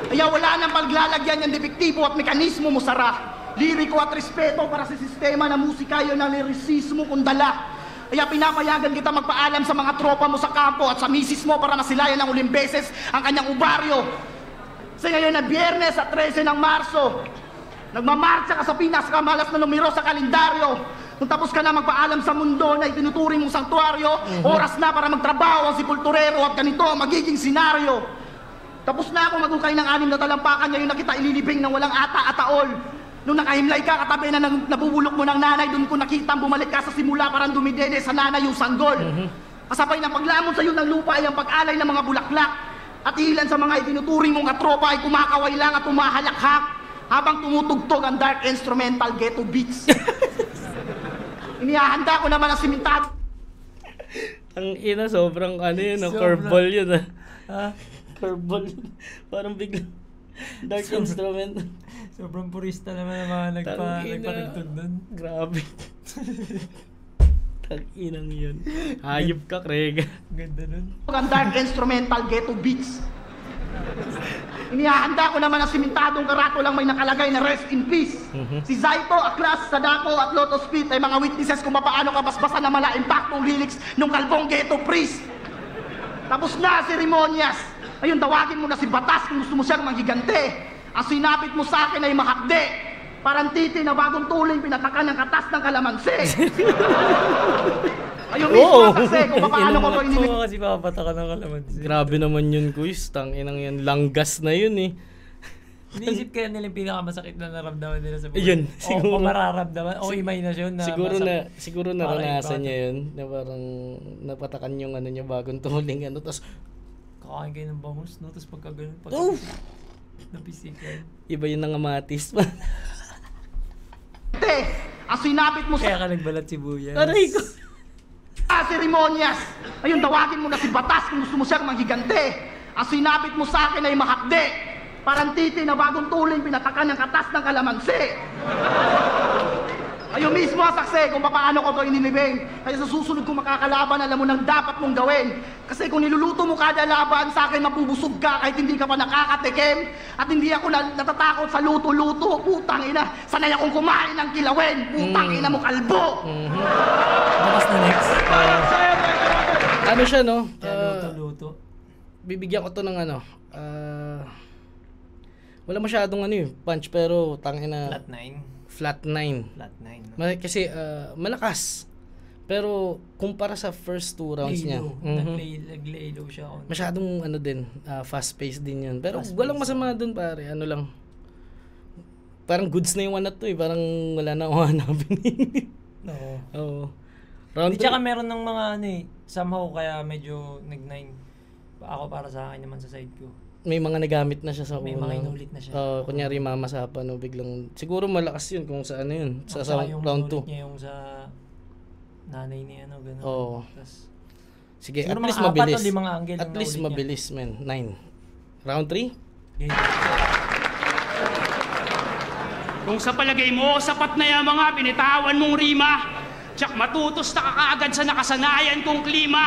Kaya wala nang paglalagyan yung depektibo at mekanismo mo sara. Liriko at respeto para sa sistema na musika yun ang lirisismo kung dala. Kaya pinapayagan kita magpaalam sa mga tropa mo sa kampo at sa misis mo para masilayan ng uling beses ang kanyang ubaryo. Kasi ngayon na Biyernes at 13 ng Marso, nagmamarcha ka sa pinakamalas na numero sa kalendaryo. Kung tapos ka na magpaalam sa mundo na itinuturing mong sanktuaryo, oras na para magtrabaho ang sepulturero at ganito ang magiging senaryo. Tapos na ako magukay ng 6 na talampakan, ngayon na kita ililibing ng walang ata at taol. Nung nakahimlay ka, katabi na nabubulok mo ng nanay, doon ko nakita bumalik ka sa simula parang dumidede sa nanay yung sanggol. Kasabay ng paglamon sa iyo ng lupa ay ang pag-alay ng mga bulaklak. At ilan sa mga itinuturing mong katropa ay kumakaway lang at umahalakhak habang tumutugtog ang dark instrumental ghetto beats. Inihahanda ko naman ang simentado. Ang ina, sobrang ano yun, curveball yun curveball. Parang bigla. Dark instrument. Sobrang purista naman ang mga nagparigtod nun. Grabe. Tag-inang yun. Hayop ka, Craig. Ganda nun. Ang dark instrumental ghetto beats. Inihahanda ko naman ang simentadong karato lang may nakalagay na rest in peace. Si Zaito, Aklas, Sadako at Lotus Pit ay mga witnesses kung paano kabasbasan na mala impaktong lyrics ng kalbong ghetto priest. Tapos na seremonyas. Ayun, tawagin mo na si Batas kung gusto mo siyang manghigante. Ang sinapit mo sa akin ay mahakde. Parang titi na bagong tuling pinatakan ng katas ng kalamansi. Ayun mismo kasi kung paano ko ito inimig. Oo, kasi papatakan ng kalamansi. Grabe naman yun, Kuis. Tanginang yan. Langgas na yun eh. Iniisip kaya nila yung pinakamasakit na naramdaman nila sa buhay. Yun, O mararamdaman, o imahinasyon na siguro naranasan niya yun, na parang napatakan yung ano niya bagong tuling ano, tapos kakain kayo ng bangus, no? Tapos pagka ganun, napisikan. Iba yung nangamatis. Ang sinapit mo Kaya sa ka nagbalat sibuyas. Aray ko! seremonyas. Ayun, tawagin mo na si Batas kung gusto mo siyang manghigante. Ang sinapit mo sa akin ay mahakde. Parang titi na bagong tuling pinatakan ng katas ng kalamansi. Ayun mismo ang saksi kung paano ko ito inilibing. Kaya sa susunod kong makakalaban, alam mo nang dapat mong gawin. Kasi kung niluluto mo kada laban, sa akin mapubusog ka kahit hindi ka pa nakakatikim. At hindi ako natatakot sa luto-luto. Putang ina, sanay akong kumain ng kilawin. Putang ina mo, kalbo! Bukas na next. Ano siya, no? Luto-luto. Bibigyan ko to ng ano. Wala masyadong ano yung punch, pero tangina. Flat 9. Kasi malakas. Pero kumpara sa first 2 rounds niya. Nag-lay low siya. Masyadong ano din, fast-paced din yun. Pero walang masama dun pare, ano lang. Parang goods na yung 1 at 2 eh. Parang wala na akong hanapin. Oo. Round 3. Tsaka meron ng mga ano eh, somehow kaya medyo nag-9. Ako para sa akin naman sa side ko. May mga nagamit na siya sa may mga inulit na siya. Kunyari mamasapan no, biglang siguro malakas yun kung sa ano yun, sa yung round 2. niya yung sa nanay niya ano gano'n. Oo. Sige, at siguro least mabilis. At least mabilis, man. 9. Round 3? Kung sa palagay mo, sapat na yung mga binitawan mong rima, tsak matutos na ka kaagad sa nakasanayan kong klima.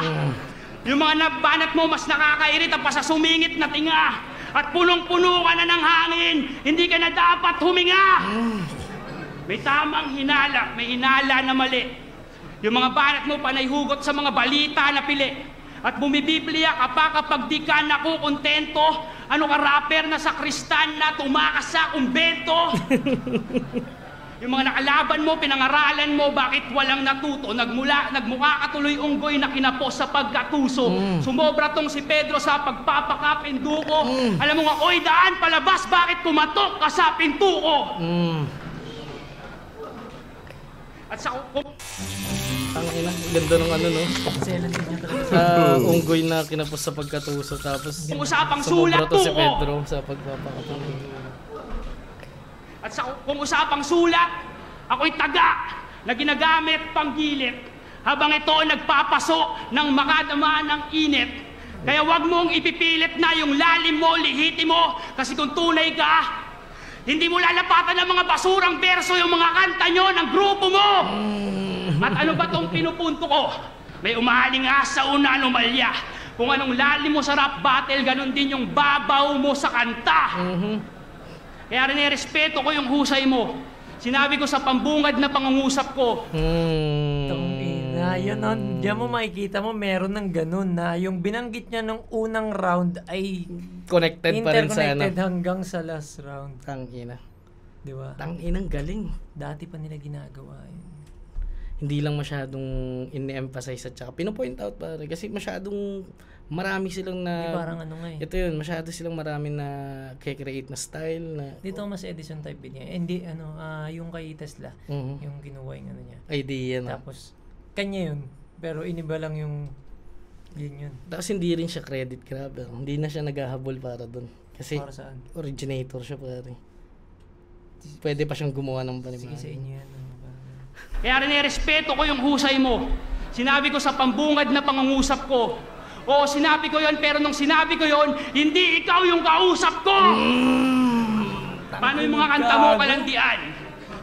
Yung mga nabanat mo, mas nakakairita pa sa sumingit na tinga. At punong-puno ka na ng hangin, hindi ka na dapat huminga. May tamang hinala, may hinala na mali. Yung mga banat mo, panay hugot sa mga balita na pili. At bumibiblia ka pa kapag di ka nakukontento. Ano ka rapper na sa kristan na tumakas sa kumbento? Yung mga nakalaban mo, pinangaralan mo, bakit walang natuto? Nagmukha ka tuloy unggoy na kinapos sa pagkatuso. Sumobra tong si Pedro sa pagpapakapinduko. Alam mo nga, oy daan palabas, bakit pumatok ka sa pintuko? At sa ang ganda ng ano no. Unggoy na kinapos sa pagkatuso tapos usapang sulat to si Pedro sa pagpapakapinduko. At kung usapang sulat, ako'y taga na ginagamit panggilit habang ito nagpapaso ng makadama ng init. Kaya wag mong ipipilit na yung lalim mo, lihiti mo, kasi kung tunay ka, hindi mo lalapatan ng mga basurang verso yung mga kanta nyo ng grupo mo. At ano ba tong pinupunto ko? May umahaling sa una anomalya. Kung anong lalim mo sa rap battle, ganun din yung babaw mo sa kanta. Kaya rin respeto ko yung husay mo. Sinabi ko sa pambungad na pangungusap ko. Yun, diyan mo makikita mo meron ng ganun na yung binanggit niya nung unang round ay connected pa rin sa ano. Interconnected hanggang sa last round. Tangina. Di ba? Tanginang galing. Dati pa nila ginagawa yun. Hindi lang masyadong in-emphasize at saka pino-point out pare kasi masyadong marami silang na parang ano nga eh. Ito yun, masyado silang marami na create na style na dito mas Edison type niya. Hindi ano, yung kay Tesla, yung kinuha yung ano niya. Idea na. Tapos kanya yun, pero iniba lang yung yun. Tapos hindi rin siya credit grabber. Hindi na siya naghahabol para doon. Kasi para saan? Originator siya pare. Pwede pa siyang gumawa ng panibagay. Sige sa inyo yan. Kaya rin respeto ko yung husay mo. Sinabi ko sa pambungad na pangungusap ko. Oo, sinabi ko yon, pero nung sinabi ko yon, hindi ikaw yung kausap ko! Paano yung mga kanta mo kalandian?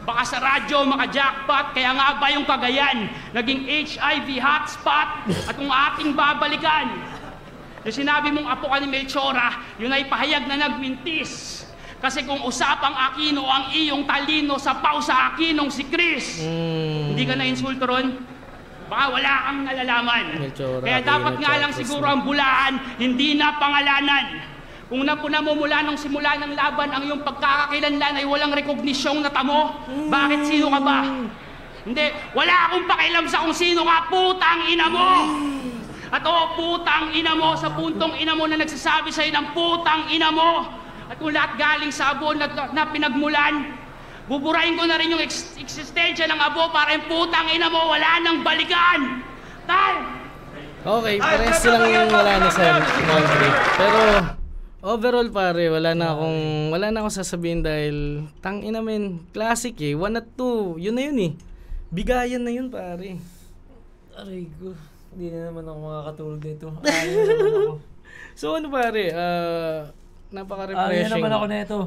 Baka sa radyo maka-jackpot, kaya nga ba yung Cagayan naging HIV hotspot at kung ating babalikan? Yung sinabi mong apo ka ni Melchora, yun ay pahayag na nagmintis. Kasi kung usapang Aquino ang iyong talino sa pausa Aquinong si Chris, hindi ka na-insulto ron? Baka wala kang nalalaman. Melchora, kaya dapat nga lang siguro ang bulaan, hindi na pangalanan. Kung napuna mo mula nung simula ng laban, ang iyong pagkakakilanlan ay walang rekognisyong natamo. Bakit sino ka ba? Hindi, wala akong pakialam sa kung sino ka, putang ina mo! At putang ina mo sa puntong ina mo na nagsasabi sa'yo ng putang ina mo. At kung lahat galing sa abo na pinagmulan, buburahin ko na rin yung eksistensya ng abo para yung putang ina mo wala nang balikan! Okay, parehas lang yung wala na sa country. Pero overall pare, wala na akong sasabihin dahil tangina men, classic 1 at 2. Yun na yun Bigayan na yun pare. Aray ko. Hindi na naman ako makakatulog dito. Ayaw na naman ako. So ano pare, napaka-refreshing. Ayaw naman ako na ito.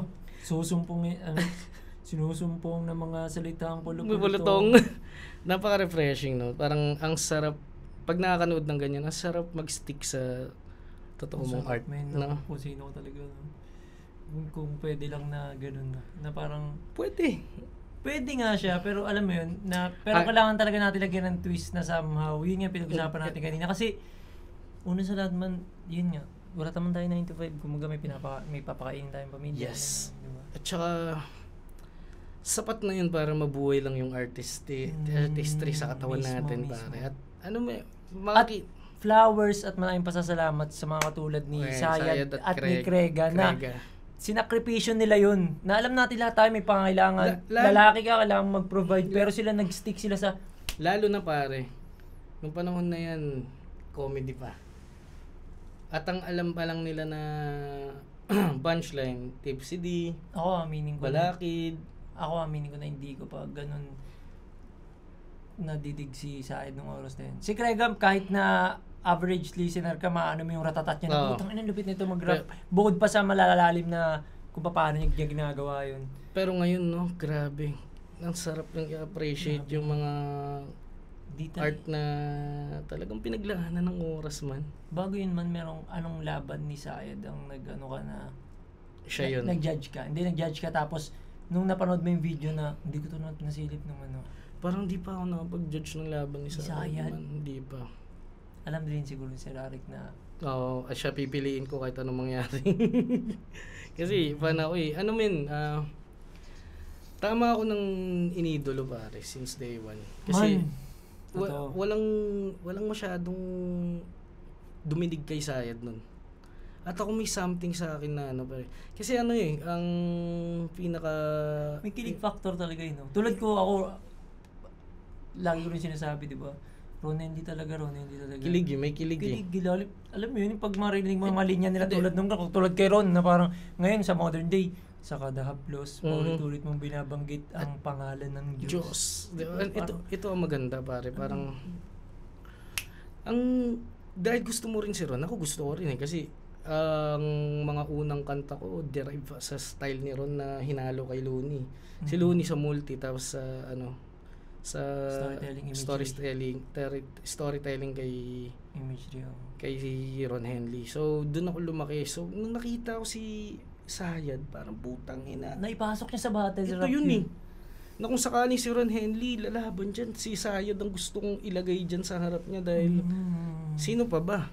Sinusumpong ng mga salitang pulutong. Napaka-refreshing, no? Parang ang sarap, pag nakakanood ng ganyan, ang sarap mag-stick sa totoo mong art. No? Kung sino ko talaga. No? Kung pwede lang na gano'n. Na parang... Pwede nga siya, pero alam mo yun, pero kailangan talaga natin lagyan ng twist na somehow. Yun nga pinag-usapan natin kanina. Kasi, una sa lahat man, yun nga, wala naman tayo 9 to 5. Kumaga may papakainin tayong pamilya. Yes. Diba? At saka, sapat na yun para mabuhay lang yung artistry sa katawan natin, pare. At ano may, flowers at maraming pasasalamat sa mga katulad ni Sayad at ni Krega na sinakripisyo nila yun. Na alam natin lahat tayo may pangailangan. Lalaki ka, kailangan mag-provide. Pero sila nag-stick sila sa... Lalo na pare, nung panahon na yan, comedy pa. At ang alam pa lang nila na punchline, Tipsy D, ako aminin ko Balakid. Ako aminin ko na hindi ko pa ganun nadidig si Said nung oras na yun. Si Krega, kahit na average listener ka, maano mo yung ratatat niya na putang ina lupit nito mag-rap. Bukod pa sa malalalim na kung paano niya ginagawa yun. Pero ngayon, no, grabe. Ang sarap yung i-appreciate yung mga art na talagang pinaglaanan ng oras man. Bago yun man, merong anong laban ni Sayad ang nag-ano ka na siya yun. Nag-judge ka. Hindi, nag-judge ka tapos nung napanood mo yung video na hindi ko ito nasilip nung ano. Parang di pa ako nakapag-judge ng laban ni Sayad. Hindi pa. Alam din siguro si Rarik na at siya pipiliin ko kahit anong mangyari. Kasi fan ako ano men, tama ako ng inidolo pare since day one. Kasi walang masyadong dumidig kay Sayad nun. At ako may something sa akin na ano pare. Kasi ang pinaka may kilig factor talaga yun. No? Tulad ko ako lagi ko rin sinasabi, di ba? Ron Henley talaga. Kilig yun, may kilig alam mo yun, pag marinig mo mga linya nila tulad kay Ron na parang ngayon sa modern day, sa kada haplos, paulit-ulit mong binabanggit ang pangalan ng Diyos. Diba? Ito ang maganda pare, parang dahil gusto mo rin si Ron, ako gusto ko rin kasi ang mga unang kanta ko derive sa style ni Ron na hinalo kay Looney. Si Looney sa multi, tapos sa storytelling kay imagery kay Ron Henley. So doon ako lumaki. So nung nakita ko si Sayad, parang putang ina, naipasok niya sa battle ito yun na kung sakaling si Ron Henley lalaban dyan, si Sayad ang gusto kong ilagay dyan sa harap niya dahil sino pa ba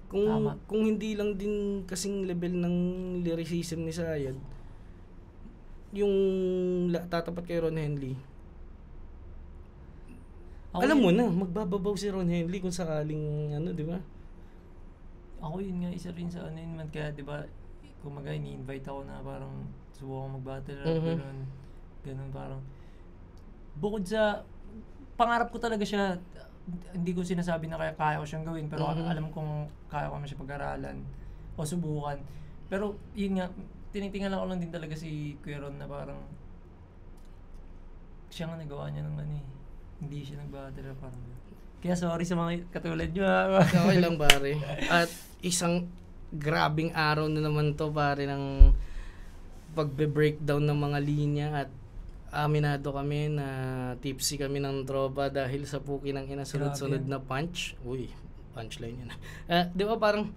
kung hindi lang din kasing level ng lyricism ni Sayad yung tatapat kay Ron Henley. Alam mo na, magbababaw si Ron Henley kung sakaling di ba? Ako yun nga, isa rin sa yun man, kaya di ba, kumaga ini-invite ako na parang subukan mag-battle rap, ganun parang bukod sa pangarap ko talaga siya, hindi ko sinasabi na kaya ko siyang gawin, pero alam kong kaya ko naman siya pag-aralan o subukan. Pero yun nga, tinitingnan ko lang din talaga si Kuya Ron na parang siya nga nagawa niya ng hindi siya nag-battle parang. Kaya sorry sa mga katulad nyo. Okay lang pare. At isang grabing araw na naman to pare ng pagbe-breakdown ng mga linya at aminado kami na tipsy kami ng tropa dahil sa puki ng sunod-sunod na punch. Uy, punchline yun. Di ba parang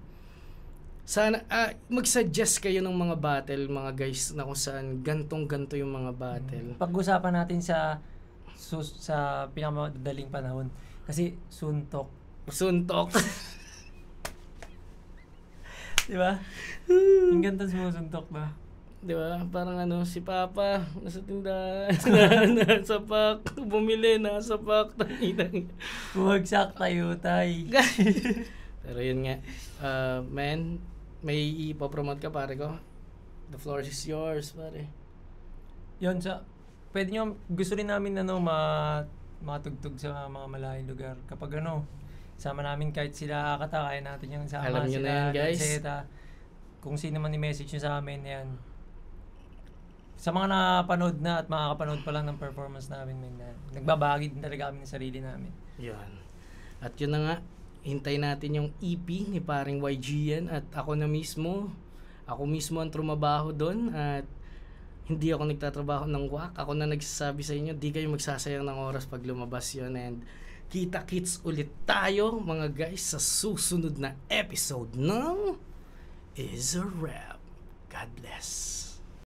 sana mag-suggest kayo ng mga battle mga guys na kung saan gantong-ganto yung mga battle. Pag-usapan natin sa pinakamadaling panahon kasi suntok di ba? Yung ganda sumusuntok ba? Di ba? Parang si Papa nasa tindahan nasa pak bumili nasa pak bumagsak tayo tay. Pero yun nga man, may ipopromote ka, pare ko? The floor is yours, pare. Yun, pwede nyo, gusto rin namin matugtog sa mga malayong lugar. Kapag sama namin kahit sila Akata, kaya natin yung sama. Alam nyo sila, na yan, guys. Zeta, kung sino man i-message nyo sa amin, yan. Sa mga napanood na at makakapanood pa lang ng performance namin, nagbabahagi din talaga kami ng sarili namin. Yan. At yun na nga, hintay natin yung EP ni paring YG yan at ako mismo ang trumabaho doon at hindi ako nagtatrabaho ng wak. Ako na nagsasabi sa inyo, di kayo magsasayang ng oras pag lumabas yun. And kita-kits ulit tayo mga guys sa susunod na episode ng Is a Rap. God bless.